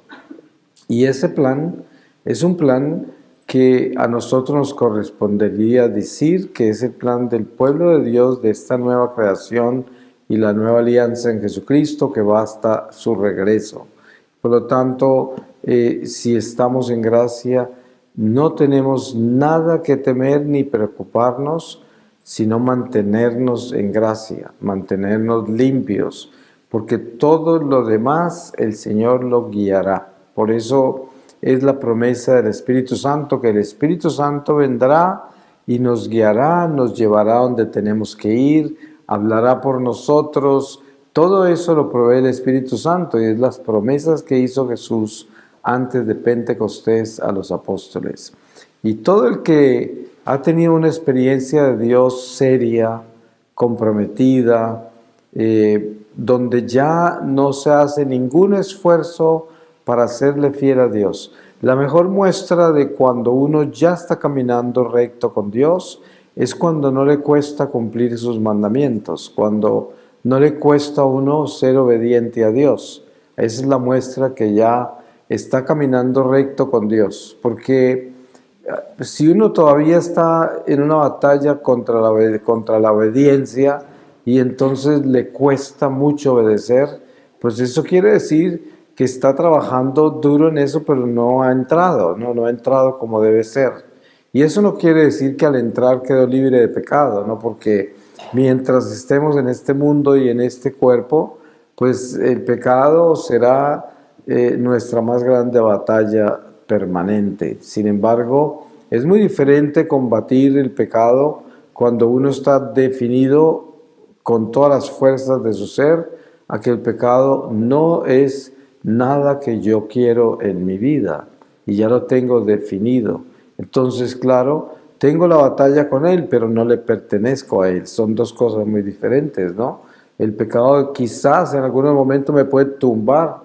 Y ese plan es un plan que a nosotros nos correspondería decir que es el plan del pueblo de Dios, de esta nueva creación y la nueva alianza en Jesucristo que va hasta su regreso. Por lo tanto, si estamos en gracia, no tenemos nada que temer ni preocuparnos, sino mantenernos en gracia, mantenernos limpios, porque todo lo demás el Señor lo guiará. Por eso es la promesa del Espíritu Santo, que el Espíritu Santo vendrá y nos guiará, nos llevará donde tenemos que ir, hablará por nosotros. Todo eso lo provee el Espíritu Santo, y es las promesas que hizo Jesús antes de Pentecostés a los apóstoles. Y todo el que ha tenido una experiencia de Dios seria, comprometida, donde ya no se hace ningún esfuerzo para hacerle fiel a Dios. La mejor muestra de cuando uno ya está caminando recto con Dios es cuando no le cuesta cumplir sus mandamientos, cuando no le cuesta a uno ser obediente a Dios. Esa es la muestra que ya está caminando recto con Dios, porque si uno todavía está en una batalla contra la obediencia y entonces le cuesta mucho obedecer, pues eso quiere decir que está trabajando duro en eso, pero no ha entrado como debe ser. Y eso no quiere decir que al entrar quedó libre de pecado, ¿no? Porque mientras estemos en este mundo y en este cuerpo, pues el pecado será nuestra más grande batalla permanente. Sin embargo, es muy diferente combatir el pecado cuando uno está definido con todas las fuerzas de su ser a que el pecado no es nada que yo quiero en mi vida y ya lo tengo definido. Entonces, claro, tengo la batalla con Él, pero no le pertenezco a Él. Son dos cosas muy diferentes, ¿no? El pecado quizás en algún momento me puede tumbar,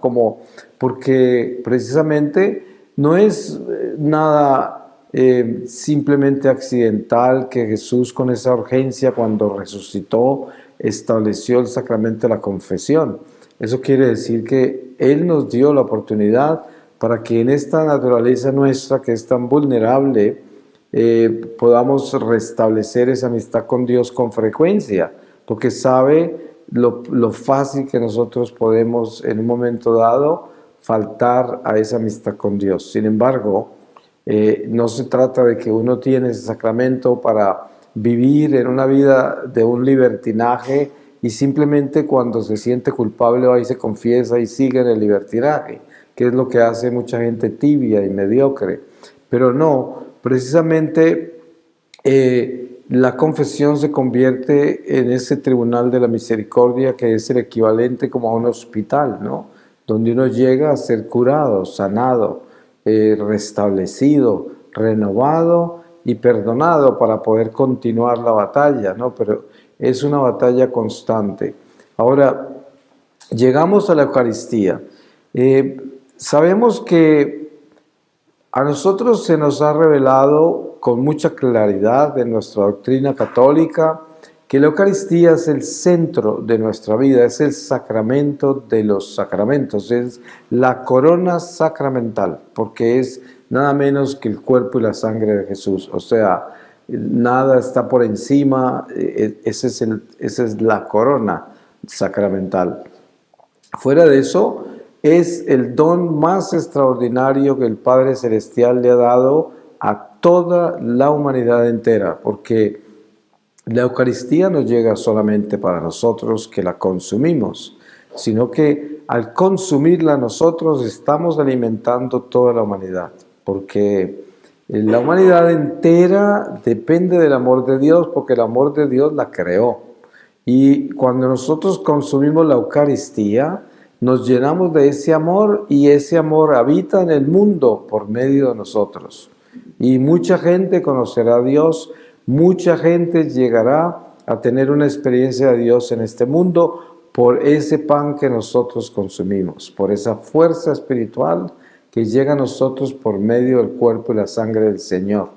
porque precisamente no es nada simplemente accidental que Jesús, con esa urgencia, cuando resucitó, estableció el sacramento de la confesión. Eso quiere decir que Él nos dio la oportunidad para que en esta naturaleza nuestra, que es tan vulnerable, podamos restablecer esa amistad con Dios con frecuencia, porque sabe lo fácil que nosotros podemos en un momento dado faltar a esa amistad con Dios. Sin embargo, no se trata de que uno tiene ese sacramento para vivir en una vida de un libertinaje y simplemente cuando se siente culpable va y se confiesa y sigue en el libertinaje, que es lo que hace mucha gente tibia y mediocre. Pero no, precisamente la confesión se convierte en ese tribunal de la misericordia que es el equivalente como a un hospital, ¿no? Donde uno llega a ser curado, sanado, restablecido, renovado y perdonado para poder continuar la batalla, ¿no? Pero es una batalla constante. Ahora, llegamos a la Eucaristía. Sabemos que a nosotros se nos ha revelado con mucha claridad en nuestra doctrina católica que la Eucaristía es el centro de nuestra vida, es el sacramento de los sacramentos, es la corona sacramental, porque es nada menos que el cuerpo y la sangre de Jesús. O sea, nada está por encima, esa es la corona sacramental. Fuera de eso, es el don más extraordinario que el Padre Celestial le ha dado a toda la humanidad entera, porque la Eucaristía no llega solamente para nosotros que la consumimos, sino que al consumirla nosotros estamos alimentando toda la humanidad, porque la humanidad entera depende del amor de Dios, porque el amor de Dios la creó. Y cuando nosotros consumimos la Eucaristía, nos llenamos de ese amor y ese amor habita en el mundo por medio de nosotros. Y mucha gente conocerá a Dios, mucha gente llegará a tener una experiencia de Dios en este mundo por ese pan que nosotros consumimos, por esa fuerza espiritual que llega a nosotros por medio del cuerpo y la sangre del Señor.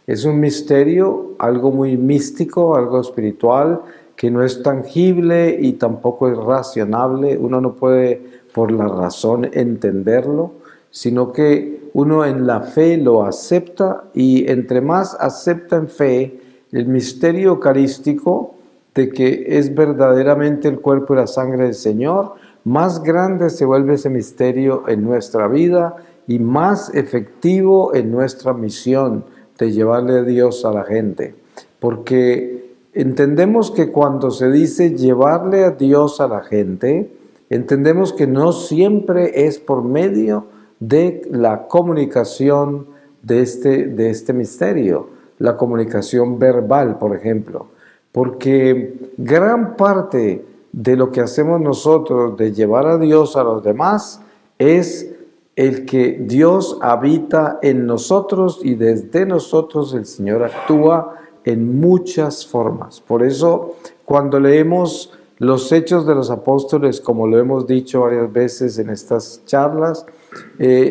Es un misterio, algo muy místico, algo espiritual, que no es tangible y tampoco es racionable. Uno no puede por la razón entenderlo, sino que uno en la fe lo acepta, y entre más acepta en fe el misterio eucarístico de que es verdaderamente el cuerpo y la sangre del Señor, más grande se vuelve ese misterio en nuestra vida y más efectivo en nuestra misión de llevarle a Dios a la gente. Porque entendemos que cuando se dice llevarle a Dios a la gente, entendemos que no siempre es por medio de la comunicación de este misterio, la comunicación verbal, por ejemplo, porque gran parte de lo que hacemos nosotros de llevar a Dios a los demás es el que Dios habita en nosotros y desde nosotros el Señor actúa en muchas formas. Por eso, cuando leemos los Hechos de los Apóstoles, como lo hemos dicho varias veces en estas charlas,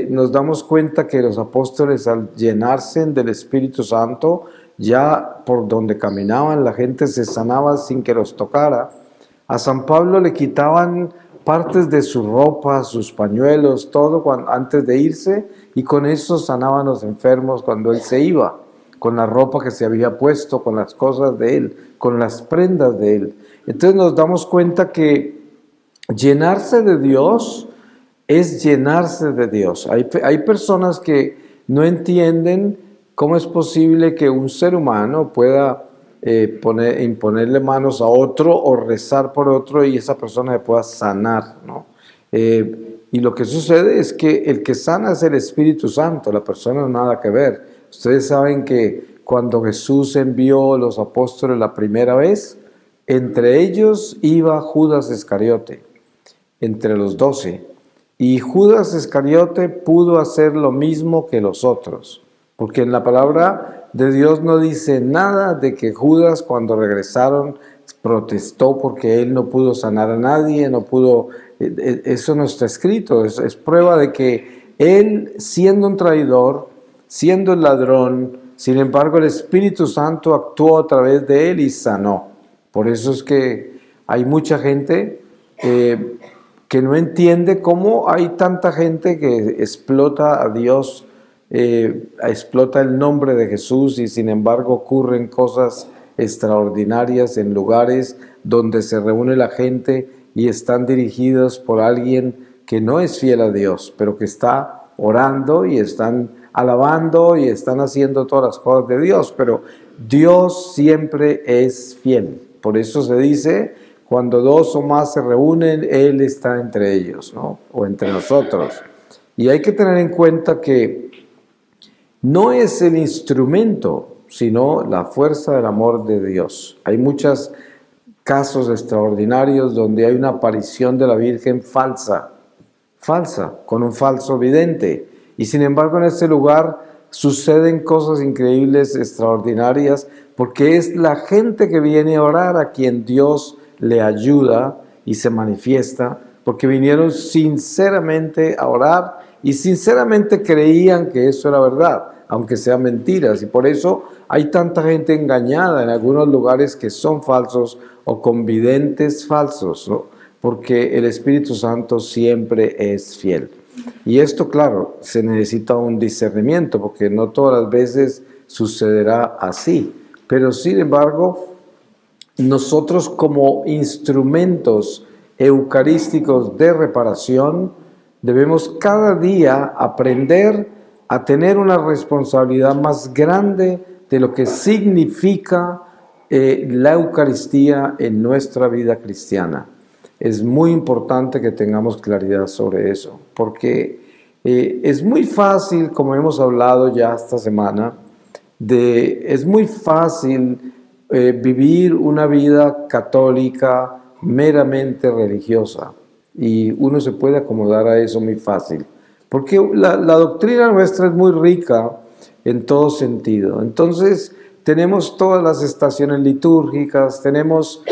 nos damos cuenta que los apóstoles, al llenarse del Espíritu Santo, ya por donde caminaban la gente se sanaba sin que los tocara. A San Pablo le quitaban partes de su ropa, sus pañuelos, todo antes de irse, y con eso sanaban los enfermos cuando él se iba, con la ropa que se había puesto, con las cosas de él, con las prendas de él. Entonces nos damos cuenta que llenarse de Dios es llenarse de Dios. Hay personas que no entienden cómo es posible que un ser humano pueda imponerle manos a otro o rezar por otro y esa persona le pueda sanar, ¿no? Y lo que sucede es que el que sana es el Espíritu Santo, la persona no tiene nada que ver. Ustedes saben que cuando Jesús envió a los apóstoles la primera vez, entre ellos iba Judas Iscariote, entre los 12. Y Judas Iscariote pudo hacer lo mismo que los otros, porque en la palabra de Dios no dice nada de que Judas, cuando regresaron, protestó porque él no pudo sanar a nadie, no pudo, eso no está escrito, es prueba de que él, siendo un traidor, siendo el ladrón, sin embargo el Espíritu Santo actuó a través de él y sanó. Por eso es que hay mucha gente que no entiende cómo hay tanta gente que explota a Dios, explota el nombre de Jesús, y sin embargo ocurren cosas extraordinarias en lugares donde se reúne la gente y están dirigidos por alguien que no es fiel a Dios, pero que está orando y están alabando y están haciendo todas las cosas de Dios, pero Dios siempre es fiel. Por eso se dice, cuando dos o más se reúnen, Él está entre ellos, ¿no? O entre nosotros. Y hay que tener en cuenta que no es el instrumento, sino la fuerza del amor de Dios. Hay muchos casos extraordinarios donde hay una aparición de la Virgen falsa, con un falso vidente. Y sin embargo en ese lugar suceden cosas increíbles, extraordinarias, porque es la gente que viene a orar a quien Dios le ayuda y se manifiesta, porque vinieron sinceramente a orar y sinceramente creían que eso era verdad, aunque sean mentiras. Y por eso hay tanta gente engañada en algunos lugares que son falsos o con videntes falsos, ¿no? Porque el Espíritu Santo siempre es fiel. Y esto, claro, se necesita un discernimiento, porque no todas las veces sucederá así. Pero sin embargo, nosotros como instrumentos eucarísticos de reparación, debemos cada día aprender a tener una responsabilidad más grande de lo que significa la Eucaristía en nuestra vida cristiana. Es muy importante que tengamos claridad sobre eso, porque es muy fácil, como hemos hablado ya esta semana, es muy fácil vivir una vida católica meramente religiosa, y uno se puede acomodar a eso muy fácil, porque la doctrina nuestra es muy rica en todo sentido. Entonces tenemos todas las estaciones litúrgicas, tenemos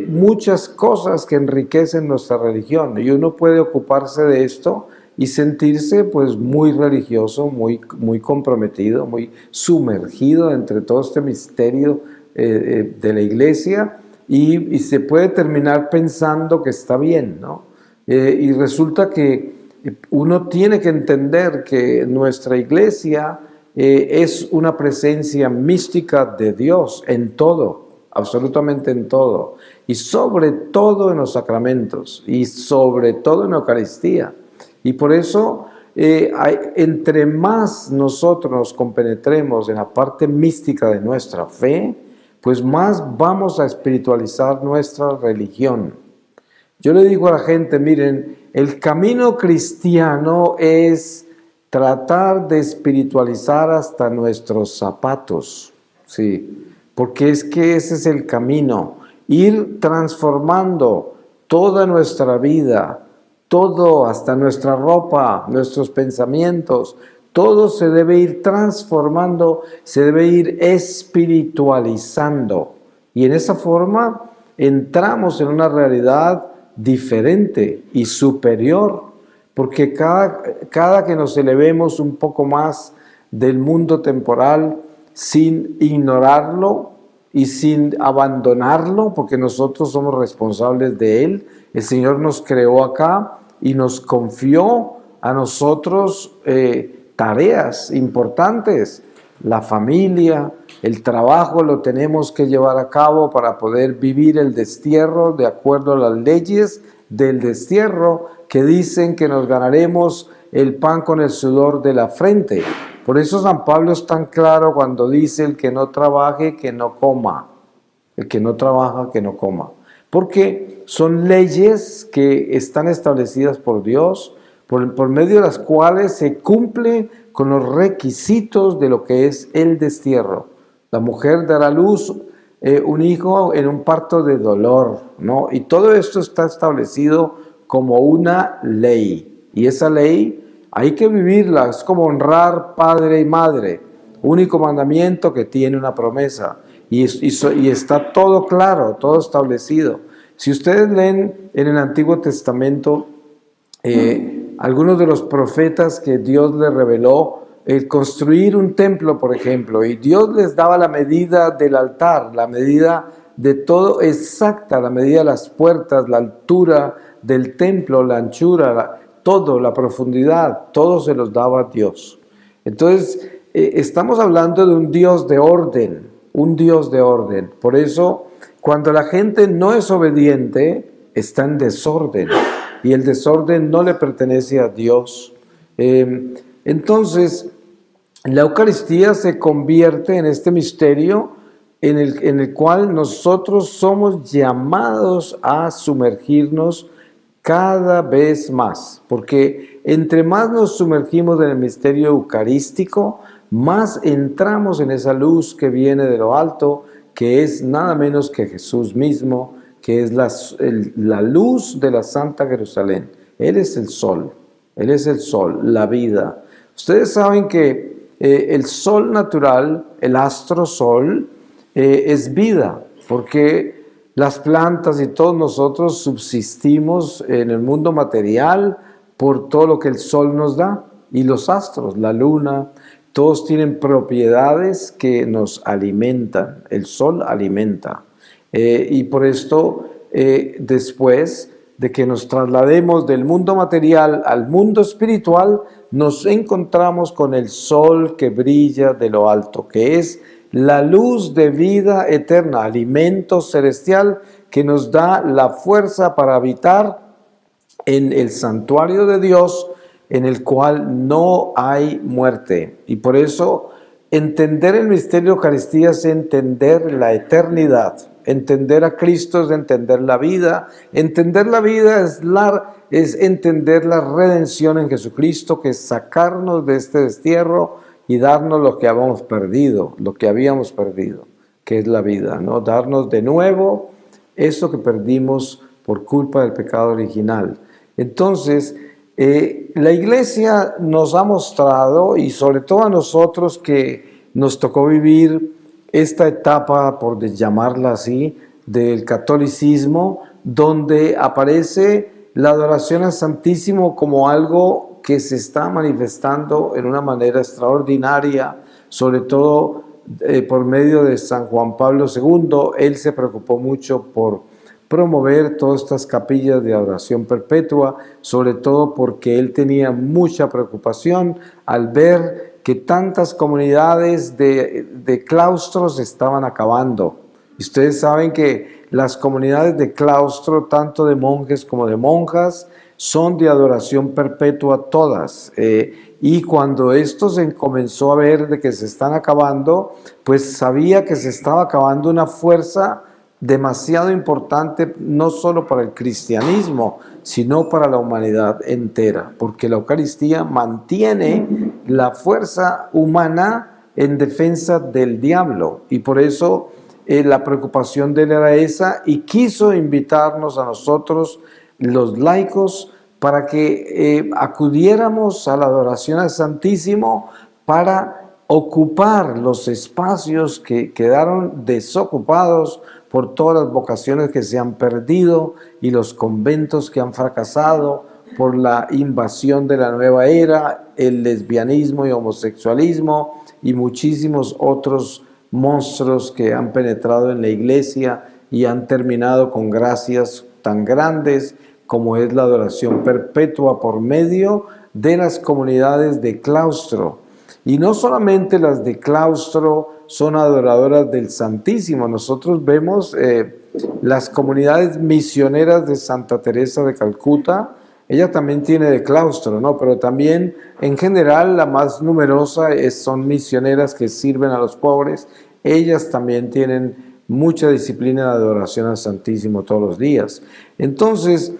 muchas cosas que enriquecen nuestra religión, y uno puede ocuparse de esto y sentirse pues muy religioso, muy comprometido, muy sumergido entre todo este misterio de la iglesia, y se puede terminar pensando que está bien, ¿no? Y resulta que uno tiene que entender que nuestra iglesia es una presencia mística de Dios en todo, absolutamente en todo, y sobre todo en los sacramentos, y sobre todo en la Eucaristía. Y por eso, entre más nosotros nos compenetremos en la parte mística de nuestra fe, pues más vamos a espiritualizar nuestra religión. Yo le digo a la gente, miren, el camino cristiano es tratar de espiritualizar hasta nuestros zapatos, sí, porque es que ese es el camino, ir transformando toda nuestra vida, todo, hasta nuestra ropa, nuestros pensamientos, todo se debe ir transformando, se debe ir espiritualizando. Y en esa forma entramos en una realidad diferente y superior, porque cada que nos elevemos un poco más del mundo temporal sin ignorarlo y sin abandonarlo, porque nosotros somos responsables de él. El Señor nos creó acá y nos confió a nosotros tareas importantes. La familia, el trabajo lo tenemos que llevar a cabo para poder vivir el destierro de acuerdo a las leyes del destierro que dicen que nos ganaremos el pan con el sudor de la frente. Por eso San Pablo es tan claro cuando dice: el que no trabaje, que no coma. El que no trabaja, que no coma. Porque son leyes que están establecidas por Dios, por medio de las cuales se cumple con los requisitos de lo que es el destierro. La mujer dará a luz un hijo en un parto de dolor, ¿no? Y todo esto está establecido como una ley. Y esa ley hay que vivirla, es como honrar padre y madre. único mandamiento que tiene una promesa. Y está todo claro, todo establecido. Si ustedes leen en el Antiguo Testamento algunos de los profetas que Dios les reveló, el construir un templo, por ejemplo, y Dios les daba la medida del altar, la medida de todo exacta, la medida de las puertas, la altura del templo, la anchura, todo, la profundidad, todo se los daba Dios. Entonces, estamos hablando de un Dios de orden, un Dios de orden. Por eso, cuando la gente no es obediente, está en desorden, y el desorden no le pertenece a Dios. Entonces, la Eucaristía se convierte en este misterio en el cual nosotros somos llamados a sumergirnos cada vez más, porque entre más nos sumergimos en el misterio eucarístico, más entramos en esa luz que viene de lo alto, que es nada menos que Jesús mismo, que es la luz de la Santa Jerusalén. Él es el sol, la vida. Ustedes saben que el sol natural, el astro sol, es vida, porque las plantas y todos nosotros subsistimos en el mundo material por todo lo que el sol nos da, y los astros, la luna, todos tienen propiedades que nos alimentan. El sol alimenta. Y por esto, después de que nos traslademos del mundo material al mundo espiritual, nos encontramos con el sol que brilla de lo alto, que es la luz de vida eterna, alimento celestial que nos da la fuerza para habitar en el santuario de Dios, en el cual no hay muerte. Y por eso, entender el misterio de Eucaristía es entender la eternidad. Entender a Cristo es entender la vida. Entender la vida es entender la redención en Jesucristo, que es sacarnos de este destierro y darnos lo que habíamos perdido, que es la vida, ¿no? Darnos de nuevo eso que perdimos por culpa del pecado original. Entonces, la Iglesia nos ha mostrado, y sobre todo a nosotros que nos tocó vivir esta etapa, por llamarla así, del catolicismo, donde aparece la adoración al Santísimo como algo que se está manifestando en una manera extraordinaria, sobre todo por medio de San Juan Pablo II. Él se preocupó mucho por promover todas estas capillas de adoración perpetua, sobre todo porque él tenía mucha preocupación al ver que tantas comunidades de claustros estaban acabando. Y ustedes saben que las comunidades de claustro, tanto de monjes como de monjas, son de adoración perpetua todas. Y cuando esto se comenzó a ver de que se están acabando, pues sabía que se estaba acabando una fuerza demasiado importante, no solo para el cristianismo, sino para la humanidad entera, porque la Eucaristía mantiene la fuerza humana en defensa del diablo, y por eso la preocupación de él era esa, y quiso invitarnos a nosotros, los laicos, para que acudiéramos a la adoración al Santísimo para ocupar los espacios que quedaron desocupados por todas las vocaciones que se han perdido y los conventos que han fracasado por la invasión de la nueva era, el lesbianismo y homosexualismo y muchísimos otros monstruos que han penetrado en la Iglesia y han terminado con gracias tan grandes como es la adoración perpetua por medio de las comunidades de claustro. Y no solamente las de claustro son adoradoras del Santísimo. Nosotros vemos las comunidades misioneras de Santa Teresa de Calcuta. Ella también tiene de claustro, ¿no? Pero también, en general, la más numerosa son misioneras que sirven a los pobres. Ellas también tienen mucha disciplina de adoración al Santísimo todos los días. Entonces,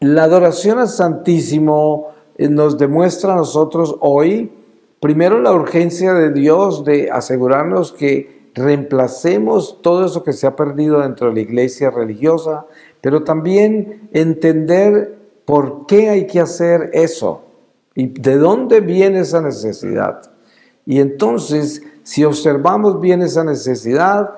la adoración al Santísimo nos demuestra a nosotros hoy, primero, la urgencia de Dios de asegurarnos que reemplacemos todo eso que se ha perdido dentro de la iglesia religiosa, pero también entender por qué hay que hacer eso y de dónde viene esa necesidad. Y entonces, si observamos bien esa necesidad,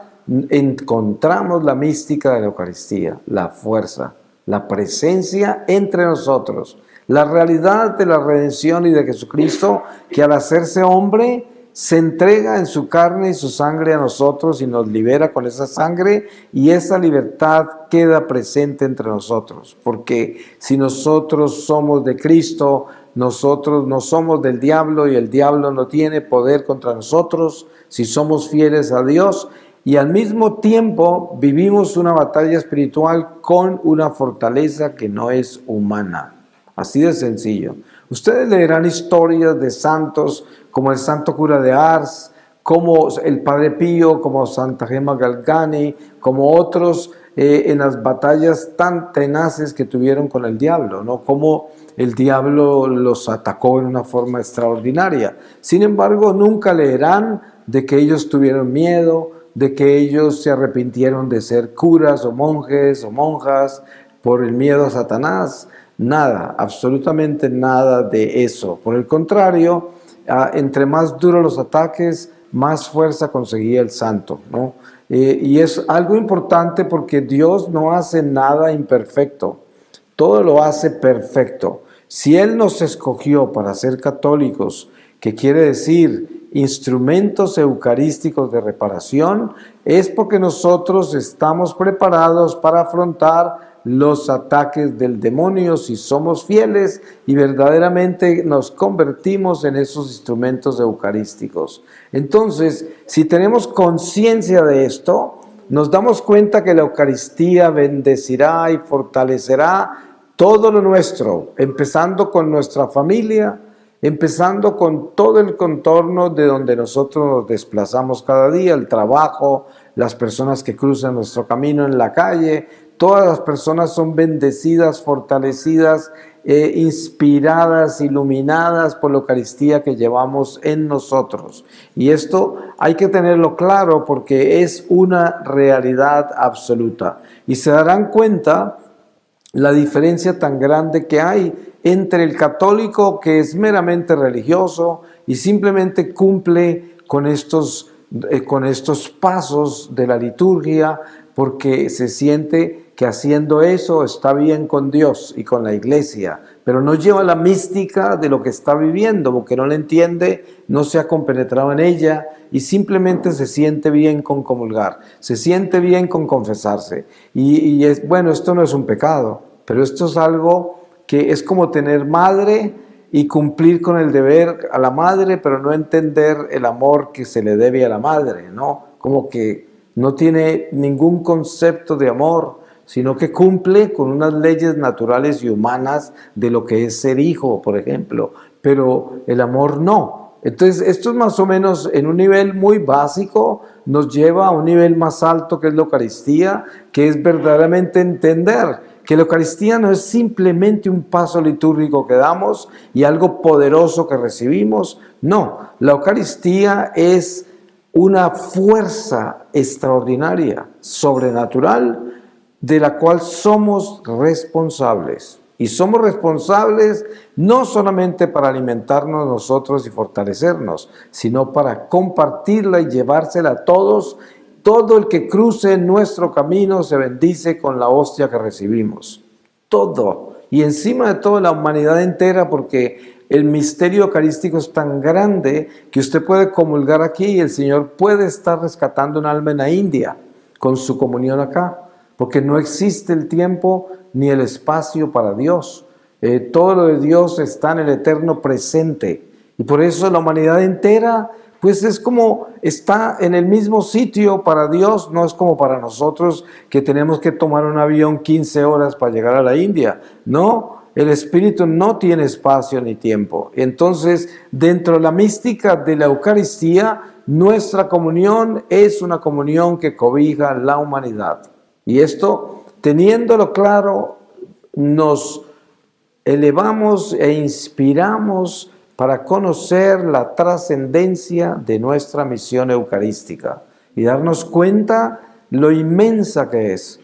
encontramos la mística de la Eucaristía, la fuerza, la presencia entre nosotros, la realidad de la redención y de Jesucristo, que al hacerse hombre se entrega en su carne y su sangre a nosotros y nos libera con esa sangre, y esa libertad queda presente entre nosotros, porque si nosotros somos de Cristo, nosotros no somos del diablo y el diablo no tiene poder contra nosotros si somos fieles a Dios, y al mismo tiempo vivimos una batalla espiritual con una fortaleza que no es humana. Así de sencillo. Ustedes leerán historias de santos como el santo cura de Ars, como el Padre Pío, como Santa Gemma Galgani, como otros en las batallas tan tenaces que tuvieron con el diablo, ¿no? Como el diablo los atacó en una forma extraordinaria. Sin embargo, nunca leerán de que ellos tuvieron miedo, de que ellos se arrepintieron de ser curas o monjes o monjas por el miedo a Satanás. Nada, absolutamente nada de eso. Por el contrario, entre más duros los ataques, más fuerza conseguía el santo, ¿no? Y es algo importante porque Dios no hace nada imperfecto, todo lo hace perfecto. Si Él nos escogió para ser católicos, que quiere decir instrumentos eucarísticos de reparación, es porque nosotros estamos preparados para afrontar los ataques del demonio si somos fieles y verdaderamente nos convertimos en esos instrumentos eucarísticos. Entonces, si tenemos conciencia de esto, nos damos cuenta que la Eucaristía bendecirá y fortalecerá todo lo nuestro, empezando con nuestra familia, empezando con todo el contorno de donde nosotros nos desplazamos cada día, el trabajo, las personas que cruzan nuestro camino en la calle. Todas las personas son bendecidas, fortalecidas, inspiradas, iluminadas por la Eucaristía que llevamos en nosotros. Y esto hay que tenerlo claro porque es una realidad absoluta. Y se darán cuenta la diferencia tan grande que hay entre el católico que es meramente religioso y simplemente cumple con estos pasos de la liturgia porque se siente que haciendo eso está bien con Dios y con la iglesia, pero no lleva la mística de lo que está viviendo, porque no la entiende, no se ha compenetrado en ella y simplemente se siente bien con comulgar, se siente bien con confesarse. Y bueno, esto no es un pecado, pero esto es algo que es como tener madre y cumplir con el deber a la madre, pero no entender el amor que se le debe a la madre, ¿no? Como que no tiene ningún concepto de amor, sino que cumple con unas leyes naturales y humanas de lo que es ser hijo, por ejemplo, pero el amor no. Entonces, esto es más o menos en un nivel muy básico, nos lleva a un nivel más alto que es la Eucaristía, que es verdaderamente entender que la Eucaristía no es simplemente un paso litúrgico que damos y algo poderoso que recibimos. No, la Eucaristía es una fuerza extraordinaria, sobrenatural, de la cual somos responsables. Y somos responsables no solamente para alimentarnos nosotros y fortalecernos, sino para compartirla y llevársela a todos. Todo el que cruce nuestro camino se bendice con la hostia que recibimos. Todo. Y encima de todo la humanidad entera, porque el misterio eucarístico es tan grande que usted puede comulgar aquí y el Señor puede estar rescatando un alma en la India con su comunión acá. Porque no existe el tiempo ni el espacio para Dios. Todo lo de Dios está en el eterno presente. Y por eso la humanidad entera, pues es como está en el mismo sitio para Dios, no es como para nosotros que tenemos que tomar un avión 15 horas para llegar a la India. No, el Espíritu no tiene espacio ni tiempo. Entonces, dentro de la mística de la Eucaristía, nuestra comunión es una comunión que cobija la humanidad. Y esto, teniéndolo claro, nos elevamos e inspiramos para conocer la trascendencia de nuestra misión eucarística y darnos cuenta lo inmensa que es.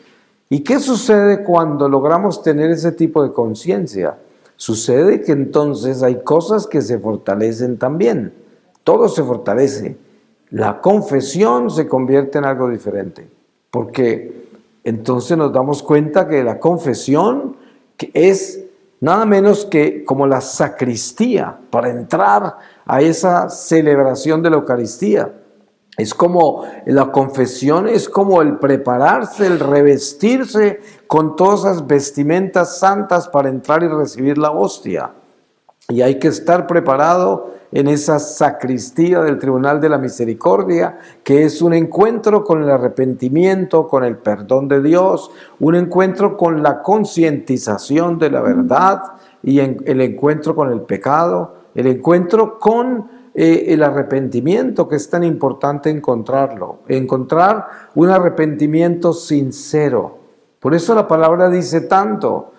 ¿Y qué sucede cuando logramos tener ese tipo de conciencia? Sucede que entonces hay cosas que se fortalecen también. todo se fortalece. La confesión se convierte en algo diferente, porque entonces nos damos cuenta que la confesión es nada menos que como la sacristía para entrar a esa celebración de la Eucaristía. Es como la confesión, es como el prepararse, el revestirse con todas esas vestimentas santas para entrar y recibir la hostia. Y hay que estar preparado en esa sacristía del Tribunal de la Misericordia, que es un encuentro con el arrepentimiento, con el perdón de Dios, un encuentro con la concientización de la verdad y el encuentro con el pecado, el encuentro con el arrepentimiento, que es tan importante encontrarlo, encontrar un arrepentimiento sincero. Por eso la palabra dice tanto,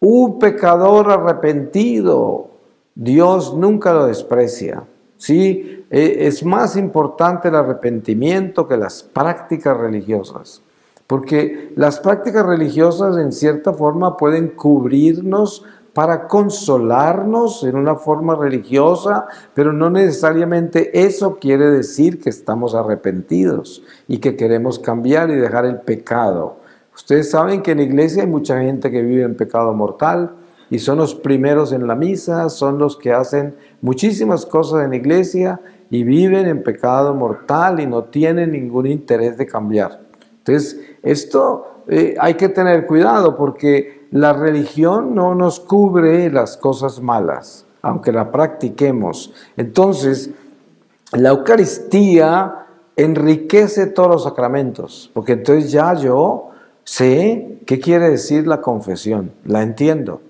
un pecador arrepentido, Dios nunca lo desprecia. ¿Sí? Es más importante el arrepentimiento que las prácticas religiosas, porque las prácticas religiosas en cierta forma pueden cubrirnos para consolarnos en una forma religiosa, pero no necesariamente eso quiere decir que estamos arrepentidos y que queremos cambiar y dejar el pecado. Ustedes saben que en la iglesia hay mucha gente que vive en pecado mortal y son los primeros en la misa, son los que hacen muchísimas cosas en la iglesia y viven en pecado mortal y no tienen ningún interés de cambiar. Entonces, esto hay que tener cuidado porque la religión no nos cubre las cosas malas, aunque la practiquemos. Entonces, la Eucaristía enriquece todos los sacramentos, porque entonces ya yo sé qué quiere decir la confesión, la entiendo.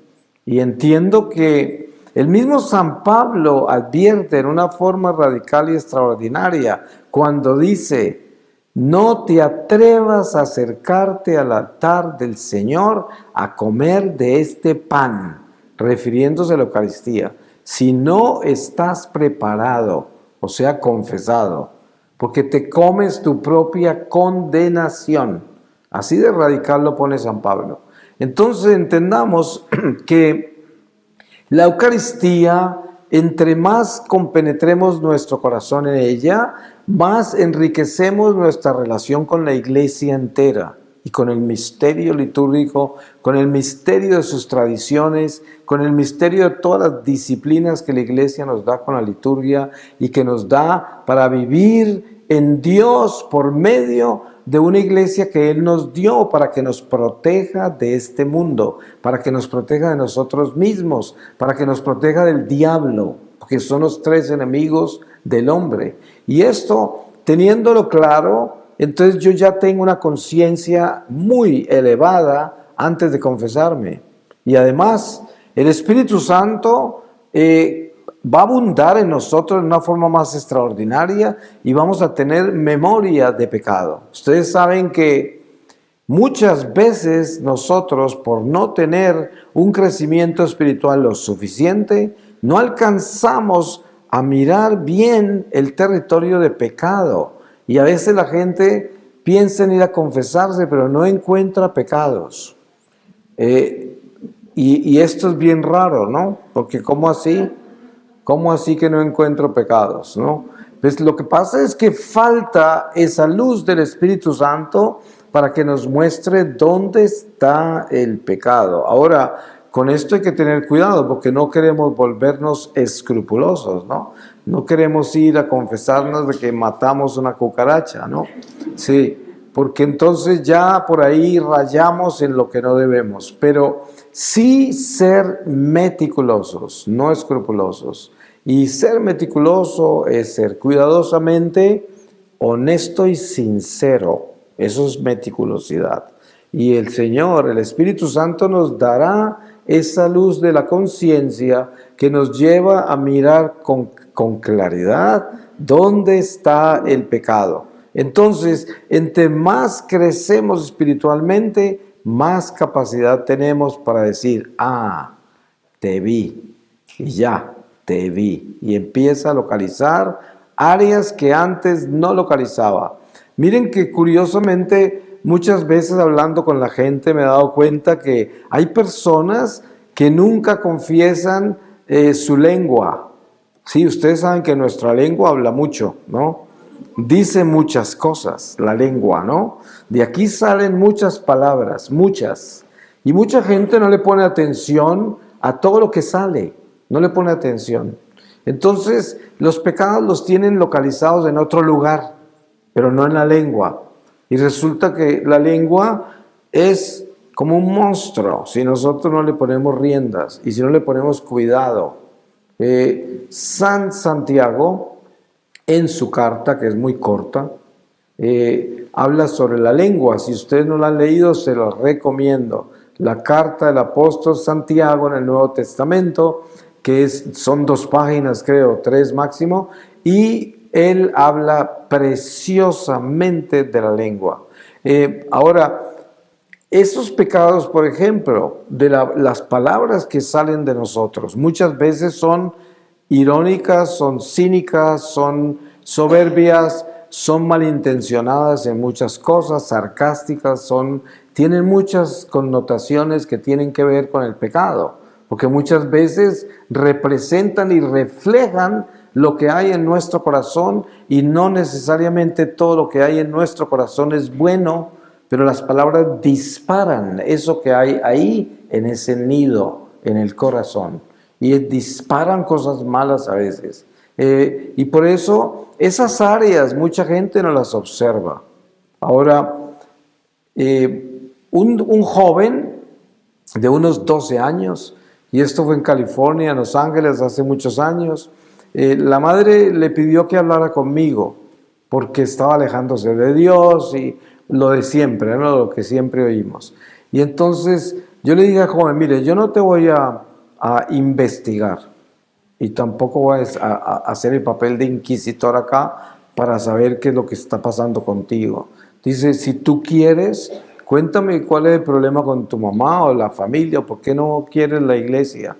Y entiendo que el mismo San Pablo advierte en una forma radical y extraordinaria cuando dice: no te atrevas a acercarte al altar del Señor a comer de este pan, refiriéndose a la Eucaristía, si no estás preparado, o sea, confesado, porque te comes tu propia condenación. Así de radical lo pone San Pablo. Entonces entendamos que la Eucaristía, entre más compenetremos nuestro corazón en ella, más enriquecemos nuestra relación con la Iglesia entera y con el misterio litúrgico, con el misterio de sus tradiciones, con el misterio de todas las disciplinas que la Iglesia nos da con la liturgia y que nos da para vivir en Dios por medio de una iglesia que Él nos dio para que nos proteja de este mundo, para que nos proteja de nosotros mismos, para que nos proteja del diablo, porque son los tres enemigos del hombre. Y esto, teniéndolo claro, entonces yo ya tengo una conciencia muy elevada antes de confesarme. Y además, el Espíritu Santo va a abundar en nosotros de una forma más extraordinaria y vamos a tener memoria de pecado. Ustedes saben que muchas veces nosotros, por no tener un crecimiento espiritual lo suficiente, no alcanzamos a mirar bien el territorio de pecado. Y a veces la gente piensa en ir a confesarse, pero no encuentra pecados. Y esto es bien raro, ¿no? Porque ¿cómo así? ¿Cómo así que no encuentro pecados? ¿No? Pues lo que pasa es que falta esa luz del Espíritu Santo para que nos muestre dónde está el pecado. Ahora, con esto hay que tener cuidado porque no queremos volvernos escrupulosos, ¿no? No queremos ir a confesarnos de que matamos una cucaracha, ¿no? Sí, porque entonces ya por ahí rayamos en lo que no debemos. Pero sí ser meticulosos, no escrupulosos. Y ser meticuloso es ser cuidadosamente honesto y sincero. Eso es meticulosidad. Y el Señor, el Espíritu Santo, nos dará esa luz de la conciencia que nos lleva a mirar con claridad dónde está el pecado. Entonces, entre más crecemos espiritualmente, más capacidad tenemos para decir: ah, te vi, y ya. Te vi, y empieza a localizar áreas que antes no localizaba. Miren que curiosamente muchas veces hablando con la gente me he dado cuenta que hay personas que nunca confiesan su lengua, Sí, ustedes saben que nuestra lengua habla mucho, ¿no? Dice muchas cosas, la lengua, ¿no? De aquí salen muchas palabras, muchas. Y mucha gente no le pone atención a todo lo que sale, no le pone atención. Entonces, los pecados los tienen localizados en otro lugar, pero no en la lengua. Y resulta que la lengua es como un monstruo si nosotros no le ponemos riendas y si no le ponemos cuidado. San Santiago, en su carta, que es muy corta, habla sobre la lengua. Si ustedes no la han leído, se lo recomiendo. La carta del apóstol Santiago en el Nuevo Testamento, que son 2 páginas, creo, 3 máximo, y él habla preciosamente de la lengua. Ahora, esos pecados, por ejemplo, de las palabras que salen de nosotros, muchas veces son irónicas, son cínicas, son soberbias, son malintencionadas en muchas cosas, sarcásticas, tienen muchas connotaciones que tienen que ver con el pecado, porque muchas veces representan y reflejan lo que hay en nuestro corazón, y no necesariamente todo lo que hay en nuestro corazón es bueno, pero las palabras disparan eso que hay ahí en ese nido, en el corazón, y disparan cosas malas a veces. Y por eso esas áreas mucha gente no las observa. Ahora, un joven de unos 12 años, y esto fue en California, en Los Ángeles, hace muchos años, la madre le pidió que hablara conmigo, porque estaba alejándose de Dios y lo de siempre, ¿no? Lo que siempre oímos. Y entonces yo le dije al joven, mire, yo no te voy a investigar y tampoco voy a hacer el papel de inquisitor acá para saber qué es lo que está pasando contigo. Dice, si tú quieres, cuéntame cuál es el problema con tu mamá o la familia, o por qué no quieres la iglesia.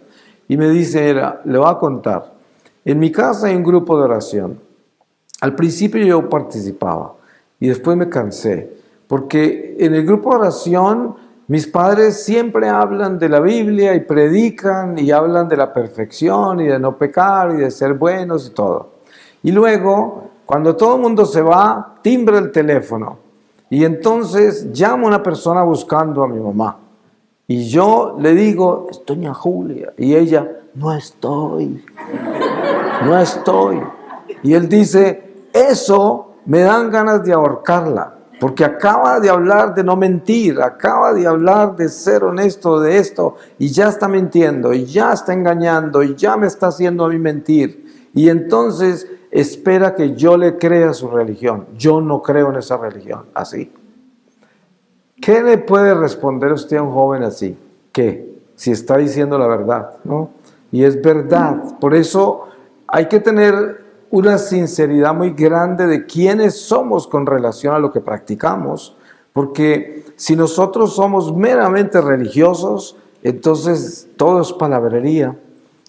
Y me dice, le voy a contar, en mi casa hay un grupo de oración. Al principio yo participaba y después me cansé, porque en el grupo de oración mis padres siempre hablan de la Biblia y predican y hablan de la perfección y de no pecar y de ser buenos y todo. Y luego, cuando todo el mundo se va, timbra el teléfono y entonces llama a una persona buscando a mi mamá. Y yo le digo, es doña Julia. Y ella, no estoy. Y él dice, eso me dan ganas de ahorcarla, porque acaba de hablar de no mentir, acaba de hablar de ser honesto de esto, y ya está mintiendo, y ya está engañando, y ya me está haciendo a mí mentir. Y entonces espera que yo le crea su religión. Yo no creo en esa religión, así. ¿Qué le puede responder usted a un joven así? ¿Qué? Si está diciendo la verdad, ¿no? Y es verdad. Por eso hay que tener una sinceridad muy grande de quiénes somos con relación a lo que practicamos, porque si nosotros somos meramente religiosos, entonces todo es palabrería.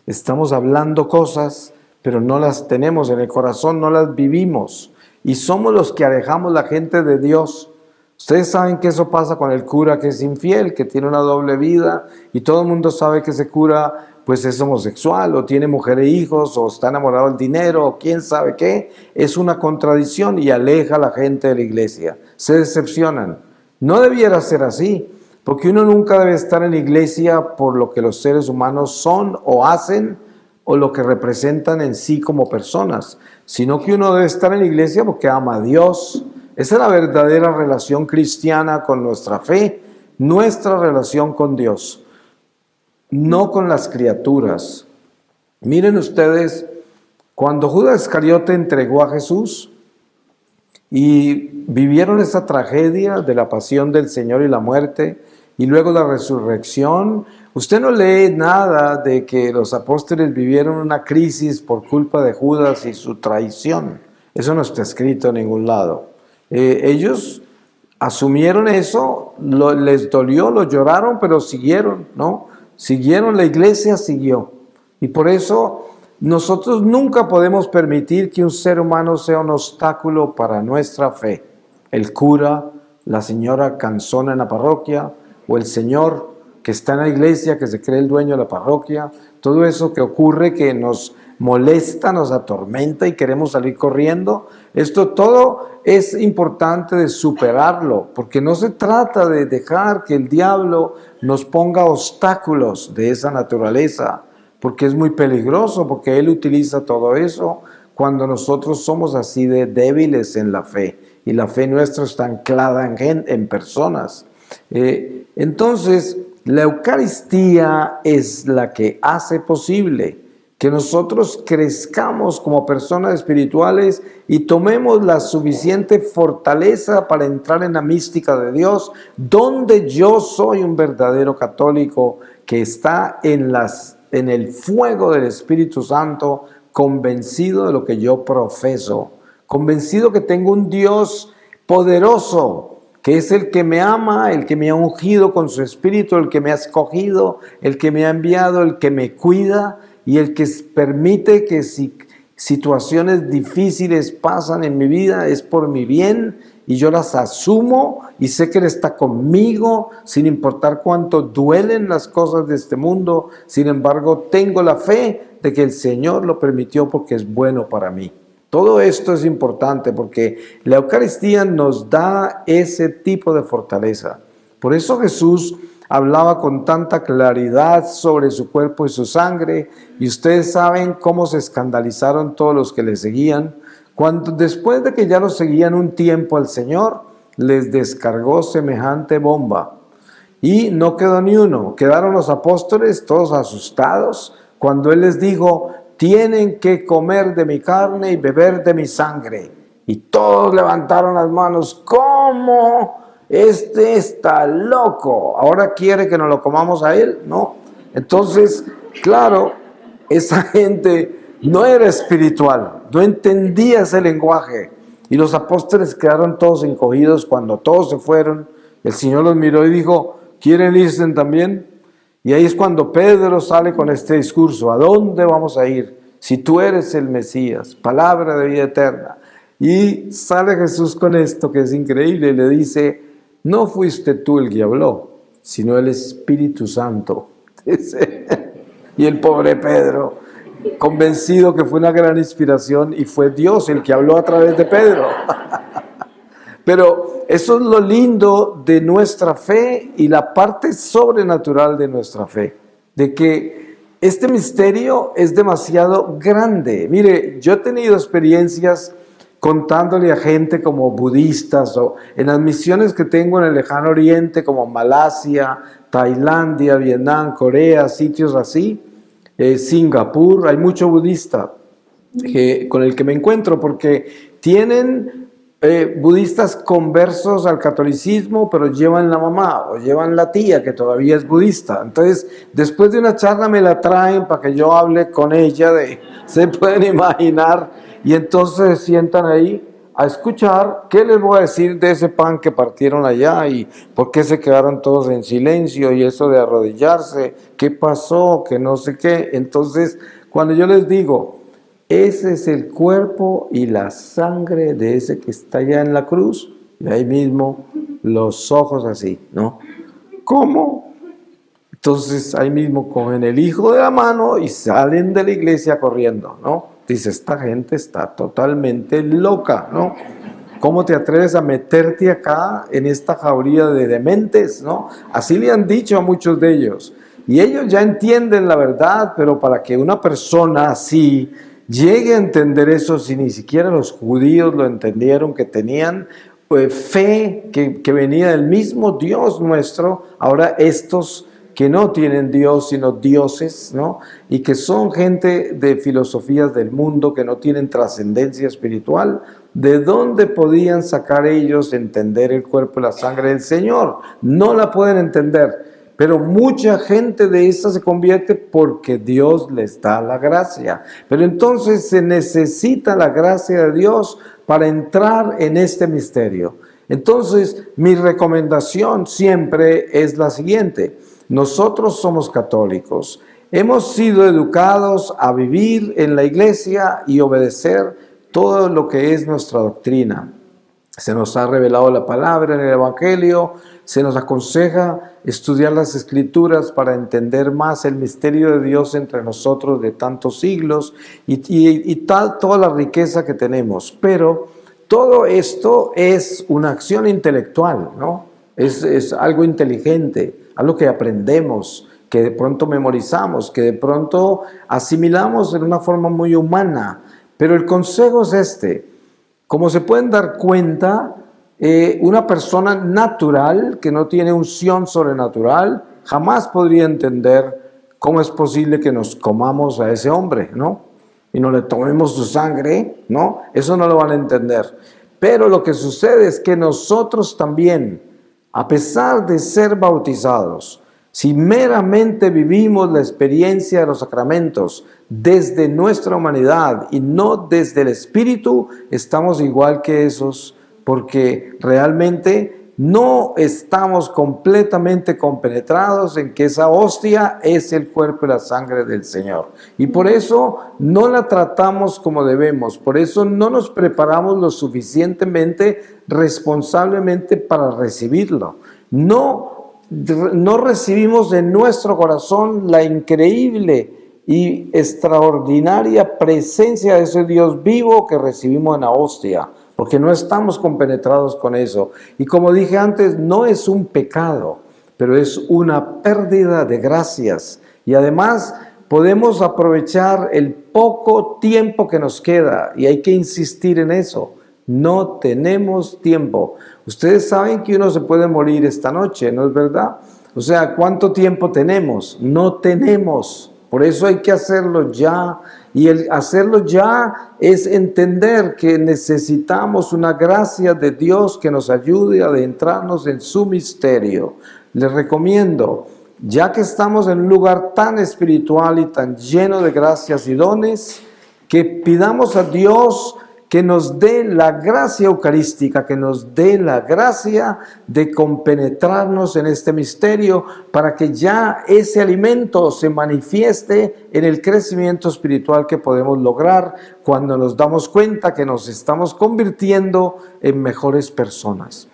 Estamos hablando cosas, pero no las tenemos en el corazón, no las vivimos, y somos los que alejamos a la gente de Dios. Ustedes saben que eso pasa con el cura que es infiel, que tiene una doble vida, y todo el mundo sabe que ese cura pues es homosexual, o tiene mujer e hijos, o está enamorado del dinero, o quién sabe qué. Es una contradicción y aleja a la gente de la iglesia. Se decepcionan. No debiera ser así, porque uno nunca debe estar en la iglesia por lo que los seres humanos son o hacen, o lo que representan en sí como personas, sino que uno debe estar en la iglesia porque ama a Dios. Esa es la verdadera relación cristiana con nuestra fe, nuestra relación con Dios, no con las criaturas. Miren ustedes, cuando Judas Iscariote entregó a Jesús y vivieron esa tragedia de la pasión del Señor y la muerte, y luego la resurrección, usted no lee nada de que los apóstoles vivieron una crisis por culpa de Judas y su traición. Eso no está escrito en ningún lado. Ellos asumieron eso, les dolió, lo lloraron, pero siguieron, ¿no? Siguieron, la iglesia siguió. Y por eso nosotros nunca podemos permitir que un ser humano sea un obstáculo para nuestra fe. El cura, la señora canzona en la parroquia, o el señor que está en la iglesia, que se cree el dueño de la parroquia, todo eso que ocurre que nos molesta, nos atormenta y queremos salir corriendo. Esto todo es importante de superarlo, porque no se trata de dejar que el diablo nos ponga obstáculos de esa naturaleza, porque es muy peligroso, porque él utiliza todo eso cuando nosotros somos así de débiles en la fe, y la fe nuestra está anclada en personas. Entonces, la Eucaristía es la que hace posible que nosotros crezcamos como personas espirituales y tomemos la suficiente fortaleza para entrar en la mística de Dios, donde yo soy un verdadero católico que está en el fuego del Espíritu Santo, convencido de lo que yo profeso, convencido que tengo un Dios poderoso, que es el que me ama, el que me ha ungido con su Espíritu, el que me ha escogido, el que me ha enviado, el que me cuida y el que permite que si situaciones difíciles pasan en mi vida es por mi bien y yo las asumo y sé que Él está conmigo sin importar cuánto duelen las cosas de este mundo. Sin embargo, tengo la fe de que el Señor lo permitió porque es bueno para mí. Todo esto es importante porque la Eucaristía nos da ese tipo de fortaleza. Por eso Jesús hablaba con tanta claridad sobre su cuerpo y su sangre, y ustedes saben cómo se escandalizaron todos los que le seguían, cuando después de que ya lo seguían un tiempo al Señor, les descargó semejante bomba. Y no quedó ni uno, quedaron los apóstoles todos asustados, cuando Él les dijo: tienen que comer de mi carne y beber de mi sangre. Y todos levantaron las manos. ¿Cómo? Este está loco. ¿Ahora quiere que nos lo comamos a él? No. Entonces, claro, esa gente no era espiritual, no entendía ese lenguaje. Y los apóstoles quedaron todos encogidos cuando todos se fueron. El Señor los miró y dijo: ¿quieren irse también? Y ahí es cuando Pedro sale con este discurso: ¿a dónde vamos a ir si tú eres el Mesías, palabra de vida eterna? Y sale Jesús con esto que es increíble, y le dice: no fuiste tú el que habló, sino el Espíritu Santo. Y el pobre Pedro, convencido que fue una gran inspiración y fue Dios el que habló a través de Pedro. Pero eso es lo lindo de nuestra fe y la parte sobrenatural de nuestra fe, de que este misterio es demasiado grande. Mire, yo he tenido experiencias contándole a gente como budistas o en las misiones que tengo en el lejano oriente como Malasia, Tailandia, Vietnam, Corea, sitios así, Singapur. Hay mucho budista con el que me encuentro porque tienen budistas conversos al catolicismo, pero llevan la mamá o llevan la tía que todavía es budista. Entonces, después de una charla me la traen para que yo hable con ella se pueden imaginar, y entonces se sientan ahí a escuchar qué les voy a decir de ese pan que partieron allá y por qué se quedaron todos en silencio y eso de arrodillarse, qué pasó, que no sé qué. Entonces, cuando yo les digo: ese es el cuerpo y la sangre de ese que está allá en la cruz, y ahí mismo los ojos así, ¿no? ¿Cómo? Entonces ahí mismo cogen el hijo de la mano y salen de la iglesia corriendo, ¿no? Dice: esta gente está totalmente loca, ¿no? ¿Cómo te atreves a meterte acá en esta jauría de dementes, ¿no? Así le han dicho a muchos de ellos. Y ellos ya entienden la verdad, pero para que una persona así llegue a entender eso, si ni siquiera los judíos lo entendieron, que tenían fe que venía del mismo Dios nuestro, ahora estos que no tienen Dios sino dioses, ¿no? Y que son gente de filosofías del mundo que no tienen trascendencia espiritual, ¿de dónde podían sacar ellos entender el cuerpo y la sangre del Señor? No la pueden entender. Pero mucha gente de esta se convierte porque Dios les da la gracia. Pero entonces se necesita la gracia de Dios para entrar en este misterio. Entonces, mi recomendación siempre es la siguiente: nosotros somos católicos, hemos sido educados a vivir en la iglesia y obedecer todo lo que es nuestra doctrina. Se nos ha revelado la palabra en el Evangelio, se nos aconseja estudiar las Escrituras para entender más el misterio de Dios entre nosotros de tantos siglos y toda la riqueza que tenemos. Pero todo esto es una acción intelectual, ¿no? Es algo inteligente, algo que aprendemos, que de pronto memorizamos, que de pronto asimilamos de una forma muy humana. Pero el consejo es este. Como se pueden dar cuenta, una persona natural que no tiene unción sobrenatural jamás podría entender cómo es posible que nos comamos a ese hombre, ¿no? Y no le tomemos su sangre, ¿no? Eso no lo van a entender. Pero lo que sucede es que nosotros también, a pesar de ser bautizados, si meramente vivimos la experiencia de los sacramentos desde nuestra humanidad y no desde el Espíritu, estamos igual que esos, porque realmente no estamos completamente compenetrados en que esa hostia es el cuerpo y la sangre del Señor. Y por eso no la tratamos como debemos, por eso no nos preparamos lo suficientemente responsablemente para recibirlo. No recibimos en nuestro corazón la increíble y extraordinaria presencia de ese Dios vivo que recibimos en la hostia, porque no estamos compenetrados con eso. Y como dije antes, no es un pecado, pero es una pérdida de gracias. Y además podemos aprovechar el poco tiempo que nos queda, y hay que insistir en eso. No tenemos tiempo. Ustedes saben que uno se puede morir esta noche, ¿no es verdad? O sea, ¿cuánto tiempo tenemos? No tenemos. Por eso hay que hacerlo ya. Y el hacerlo ya es entender que necesitamos una gracia de Dios que nos ayude a adentrarnos en su misterio. Les recomiendo, ya que estamos en un lugar tan espiritual y tan lleno de gracias y dones, que pidamos a Dios que nos dé la gracia eucarística, que nos dé la gracia de compenetrarnos en este misterio para que ya ese alimento se manifieste en el crecimiento espiritual que podemos lograr cuando nos damos cuenta que nos estamos convirtiendo en mejores personas,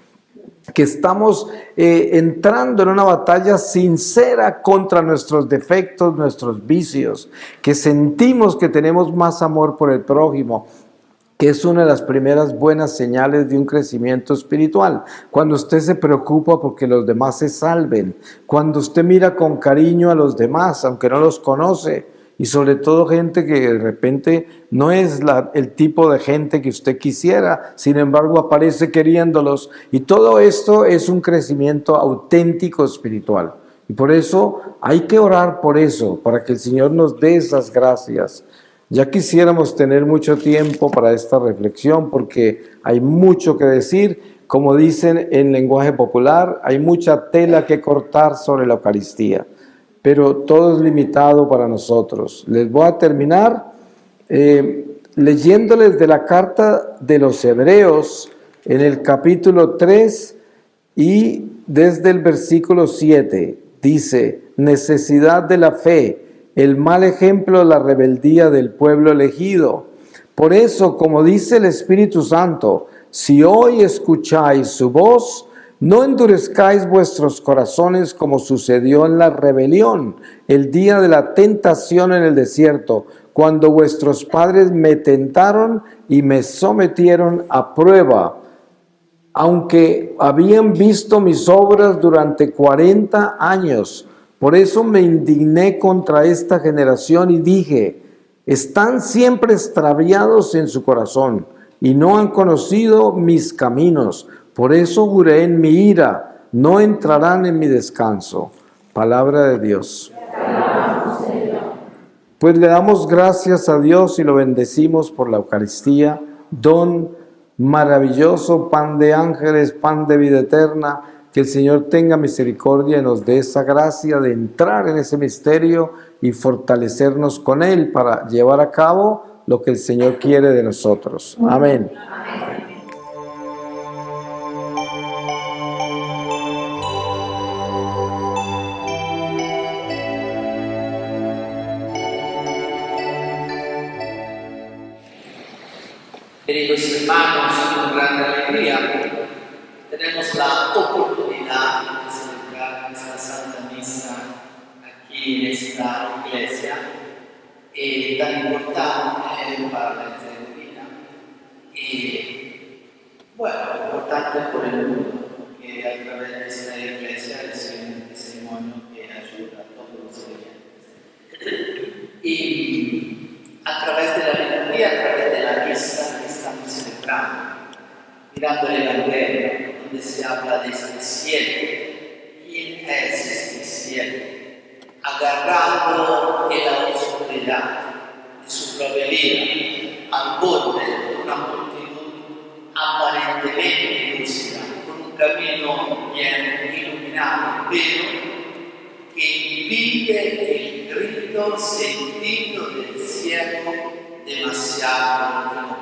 que estamos entrando en una batalla sincera contra nuestros defectos, nuestros vicios, que sentimos que tenemos más amor por el prójimo, que es una de las primeras buenas señales de un crecimiento espiritual. Cuando usted se preocupa porque los demás se salven, cuando usted mira con cariño a los demás, aunque no los conoce, y sobre todo gente que de repente no es el tipo de gente que usted quisiera, sin embargo aparece queriéndolos, y todo esto es un crecimiento auténtico espiritual. Y por eso hay que orar por eso, para que el Señor nos dé esas gracias. Ya quisiéramos tener mucho tiempo para esta reflexión porque hay mucho que decir. Como dicen en lenguaje popular, hay mucha tela que cortar sobre la Eucaristía, pero todo es limitado para nosotros. Les voy a terminar leyéndoles de la carta de los Hebreos en el capítulo 3 y desde el versículo 7. Dice: necesidad de la fe, el mal ejemplo de la rebeldía del pueblo elegido. Por eso, como dice el Espíritu Santo, si hoy escucháis su voz, no endurezcáis vuestros corazones como sucedió en la rebelión, el día de la tentación en el desierto, cuando vuestros padres me tentaron y me sometieron a prueba, aunque habían visto mis obras durante 40 años. Por eso me indigné contra esta generación y dije: están siempre extraviados en su corazón y no han conocido mis caminos. Por eso juré en mi ira: no entrarán en mi descanso. Palabra de Dios. Pues le damos gracias a Dios y lo bendecimos por la Eucaristía, don maravilloso, pan de ángeles, pan de vida eterna. Que el Señor tenga misericordia y nos dé esa gracia de entrar en ese misterio y fortalecernos con Él para llevar a cabo lo que el Señor quiere de nosotros. Amén. Queridos hermanos, gran alegría. Tenemos la oportunidad de celebrar esta Santa Misa aquí en esta iglesia, tan importante para la Herzegovina y, bueno, importante por el mundo, porque a través de esta iglesia reciben un testimonio que ayuda a todos los creyentes. Y a través de la liturgia, a través de la misa que estamos celebrando, mirando el Evangelio, donde se habla de este cielo. ¿Quién es este cielo? Agarrado en la oscuridad de su propia vida, al borde de una multitud aparentemente lúcida, con un camino bien iluminado, pero que vive el grito sentido del cielo demasiado inoportuno.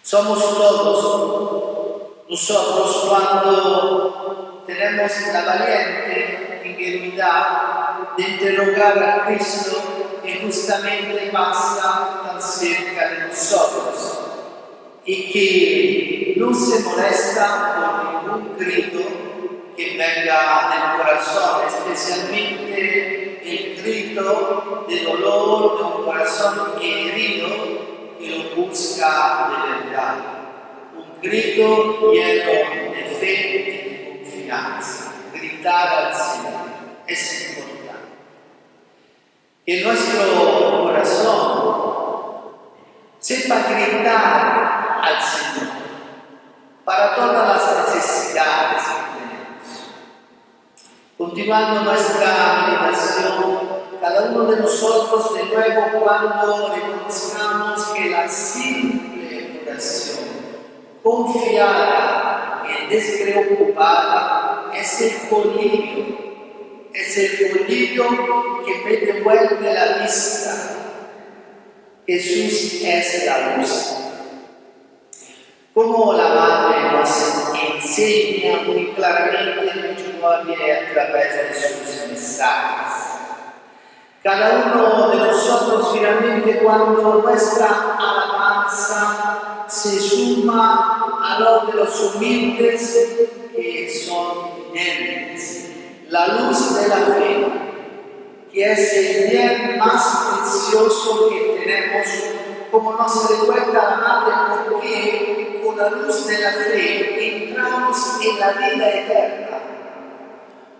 Somos todos nosotros cuando tenemos la valiente ingenuidad de interrogar a Cristo que justamente pasa tan cerca de nosotros y que no se molesta por ningún grito que venga del corazón, especialmente el grito de dolor de un corazón herido que lo busca de verdad. Un grito lleno de fe y de confianza. Gritar al Señor es importante. Que nuestro corazón sepa gritar al Señor para todas las necesidades que tenemos. Continuando nuestra meditación, cada uno de nosotros de nuevo cuando reconozcamos que la simple oración confiada y despreocupada es el colillo que me devuelve la vista. Jesús es la luz. Como la Madre nos enseña muy claramente en Medjugorje a través de sus mensajes. Cada uno de nosotros finalmente cuando nuestra alabanza se suma a lo de los humildes que son evidentes, la luz de la fe, que es el bien más precioso que tenemos, como nos recuerda la Madre, porque con la luz de la fe entramos en la vida eterna.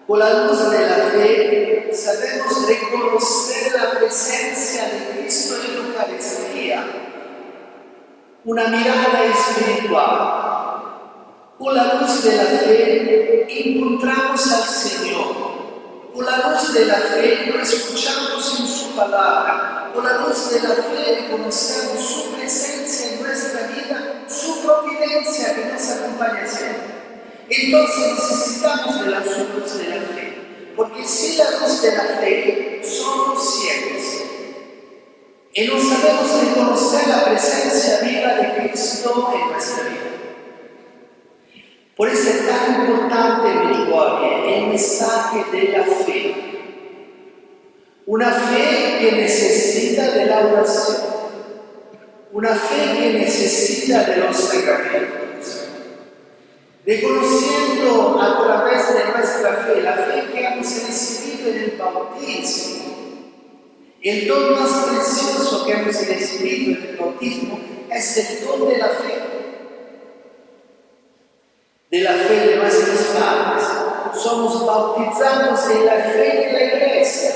Con la luz de la fe sabemos reconocer la presencia de Cristo en la Eucaristía, una mirada espiritual. Con la luz de la fe encontramos al Señor. Con la luz de la fe lo escuchamos en su palabra. Con la luz de la fe reconocemos su presencia en nuestra vida, su providencia que nos acompaña siempre. Entonces necesitamos de la luz de la fe, porque sin la luz de la fe somos ciegos y no sabemos reconocer la presencia viva de Cristo en nuestra vida. Por eso es tan importante en Medjugorje el mensaje de la fe. Una fe que necesita de la oración, una fe que necesita de los sacramentos, reconociendo a través de nuestra fe, la fe que hemos recibido en el bautismo. El don más precioso que hemos recibido en el bautismo es el don de la fe. De la fe de nuestros padres. Somos bautizados en la fe de la Iglesia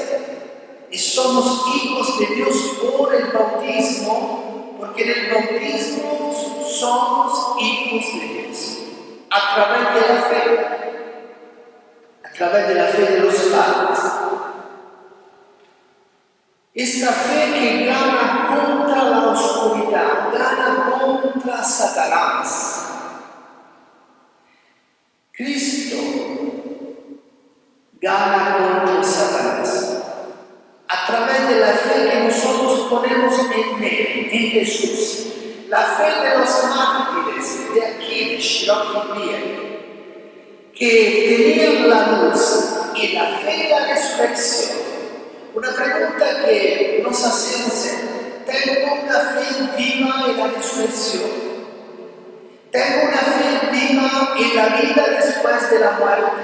y somos hijos de Dios por el bautismo, porque en el bautismo somos hijos de Dios a través de la fe de los padres. Esta fe que gana contra la oscuridad, gana contra Satanás. Cristo gana contra Satanás a través de la fe que nosotros ponemos en Él, en Jesús. La fe de los mártires de aquí, de Shirokipia, que tenían la luz y la fe de la resurrección. Una pregunta que nos hacemos es: ¿tengo una fe viva en la resurrección? Tengo una fe viva en la vida después de la muerte.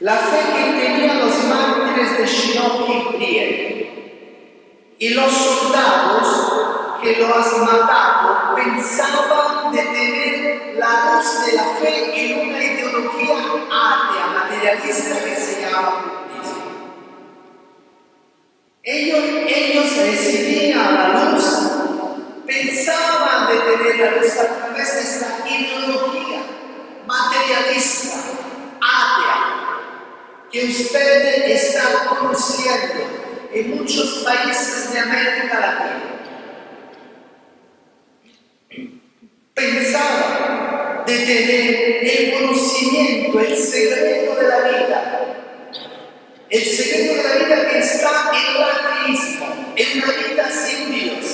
La fe que tenían los mártires de Shiloh y Brienne. Y los soldados que lo han matado pensaban de tener la luz de la fe en una ideología atea, materialista que se llama budismo. Ellos recibían la luz, pensaban de tener la luz a través de esta ideología materialista, atea, que ustedes están conociendo en muchos países de América Latina. Pensaban de tener el conocimiento, el secreto de la vida. El secreto de la vida que está en el ateísmo, en una vida sin Dios.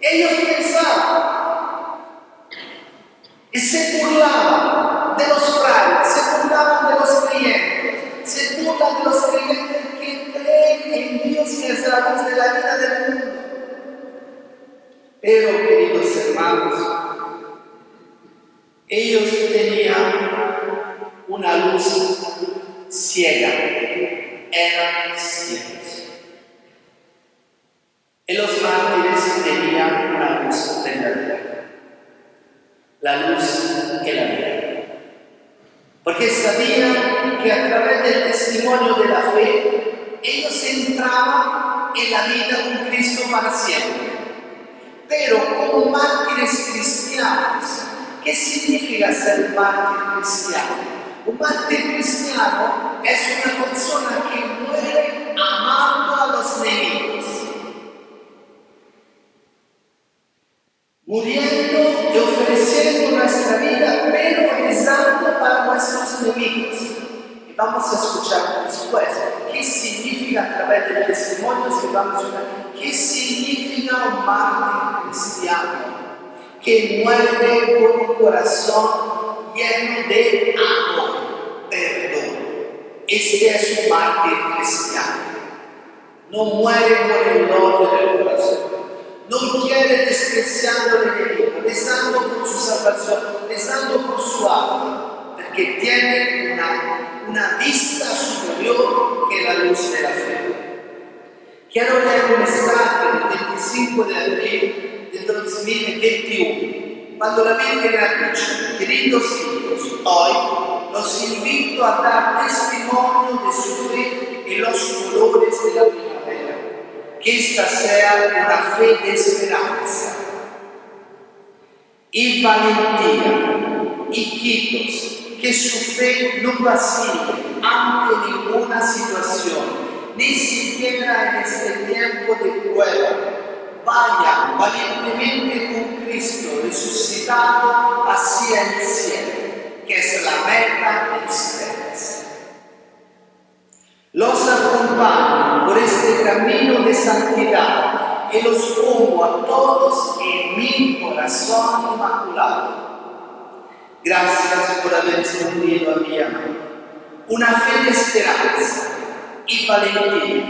Ellos pensaban y se burlaban de los frailes, se burlaban de los creyentes, se burlan de los creyentes que creen en Dios, que es la luz de la vida del mundo. Pero, queridos hermanos, ellos tenían una luz ciega, eran ciegos. Y los mártires tenían una luz verdadera, la luz que la vida. Porque sabían que a través del testimonio de la fe, ellos entraban en la vida con Cristo para siempre. Pero como mártires cristianos, ¿qué significa ser un mártir cristiano? Un mártir cristiano es una persona que muere amando a los enemigos, muriendo y ofreciendo nuestra vida, pero rezando para nuestros enemigos. Y vamos a escuchar después qué significa a través del testimonio, que vamos a ver qué significa un mártir cristiano que muere con un corazón lleno de amor, perdón. Este es un mártir cristiano. No muere por el odio del corazón. No quiere despreciando al enemigo, rezando por su salvación, rezando por su alma, porque tiene una vista superior que la luz de la fe. Quiero leer un mensaje del 25 de abril del 2021, cuando la Virgen ha dicho: queridos hijos, hoy los invito a dar testimonio de su fe en los colores de la primavera. Que esta sea una fe de esperanza y valentía, hijitos, que su fe no vacile ante ninguna situación, ni siquiera en este tiempo de prueba. Vayan valientemente con Cristo resucitado hacia el cielo, que es la meta de ustedes. Los acompaño por este camino de santidad y los pongo a todos en mi corazón inmaculado. Gracias por haber respondido a mi amor. Una fe de esperanza y valentía,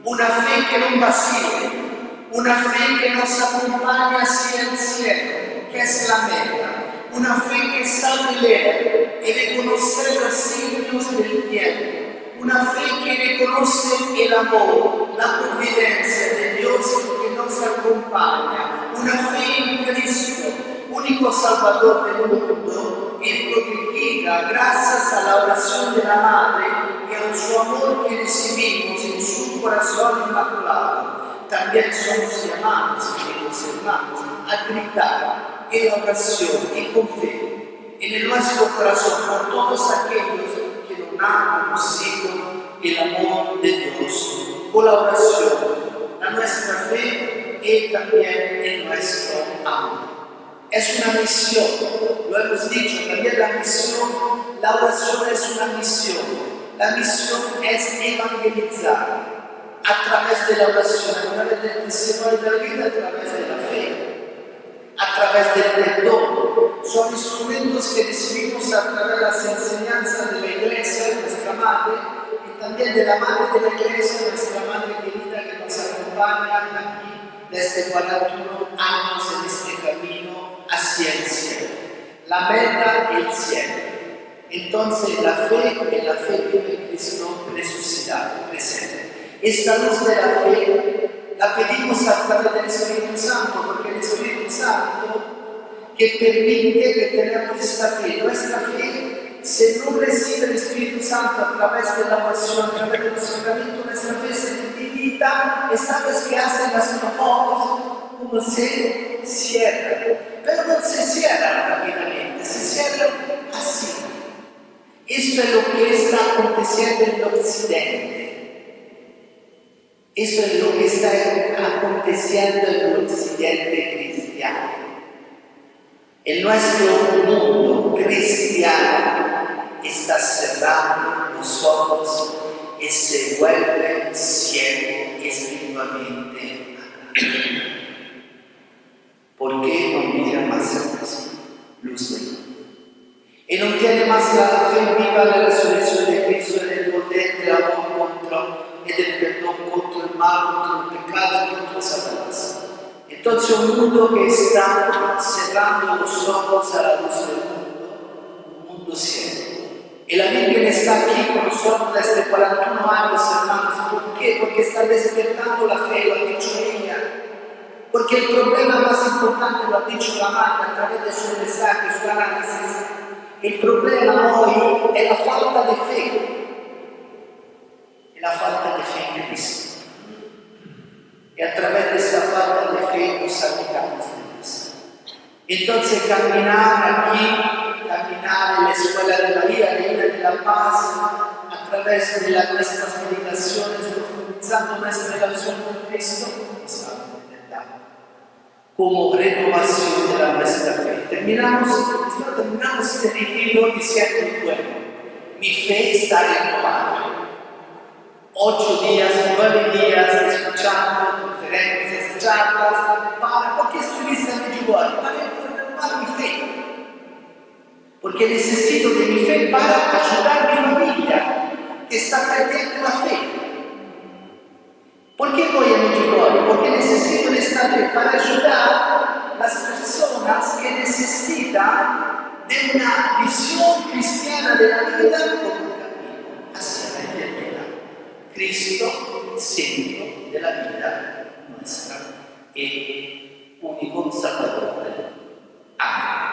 una fe que no vacile, una fe que nos acompaña hacia el cielo, que es la meta, una fe que sabe leer y reconocer los signos del tiempo. Una fe que reconoce el amor, la providencia de Dios que nos acompaña. Una fe en Cristo, único Salvador del mundo, y protegida gracias a la oración de la Madre y a su amor que recibimos en su corazón inmaculado. También somos llamados, queridos hermanos, a gritar en oración y con fe en nuestro corazón por todos aquellos que no han conocido el amor de Dios, por la oración, a nuestra fe y también en nuestro amor. Es una misión, lo hemos dicho, también la misión, la oración es una misión. La misión es evangelizar a través de la oración, a través del testimonio de la vida, a través de la fe, a través del perdón. Son instrumentos que recibimos a través de las enseñanzas de la Iglesia, nuestra Madre, y también de la Madre de la Iglesia, nuestra Madre querida que nos acompaña aquí desde 41 años en este camino hacia el cielo. La meta es el cielo. Entonces la fe es la fe de Cristo resucitado, presente. Esta luz de la fe la pedimos a través del Espíritu Santo, porque el Espíritu Santo que permite que tengamos esta fe. Nuestra fe, si no recibe el Espíritu Santo a través de la oración, a través del sacramento, nuestra fe se debilita. ¿Sabes qué hacen las ojos? Uno se cierra, pero no se cierra rápidamente, se cierra así. Esto es lo que está aconteciendo en el Occidente. Eso es lo que está aconteciendo en el Occidente cristiano. En nuestro mundo cristiano está cerrando los ojos y se vuelve ciego espiritualmente. ¿Por qué no mira más luz del mundo? Y no tiene más la fe viva de la resurrección de Cristo en el poder del amor y del perdón contra el mal, contra el pecado y contra Satanás. Entonces un mundo que está cerrando los ojos a la luz del mundo, un mundo ciego. Y la Virgen está aquí con nosotros desde 41 años, hermanos. ¿Por qué? Porque está despertando la fe, lo ha dicho ella. Porque el problema más importante, lo ha dicho la madre a través de su mensaje, su análisis. El problema hoy es la falta de fe. Es la falta de fe en Cristo. Y a través de esta falta de fe nos alejamos de Dios. Entonces caminar aquí, caminar en la Escuela de María, Reina de la Paz, a través de nuestras meditaciones, profundizando nuestra relación con Cristo, nos va a intentar como renovación de nuestra fe. Terminamos este retiro diciendo, bueno, mi fe está renovada. 8 días, 9 días escuchando conferencias, charlas, ¿por qué estuviste en Medjugorje? Para renovar mi fe. Porque necesito de mi fe para ayudar a mi familia que está perdiendo la fe. ¿Por qué voy a Medjugorje? Porque necesito de esta fe para ayudar a las personas que necesitan de una visión cristiana de la vida como un camino hacia la eternidad. Cristo, centro de la vida nuestra, y único Salvador. Amén.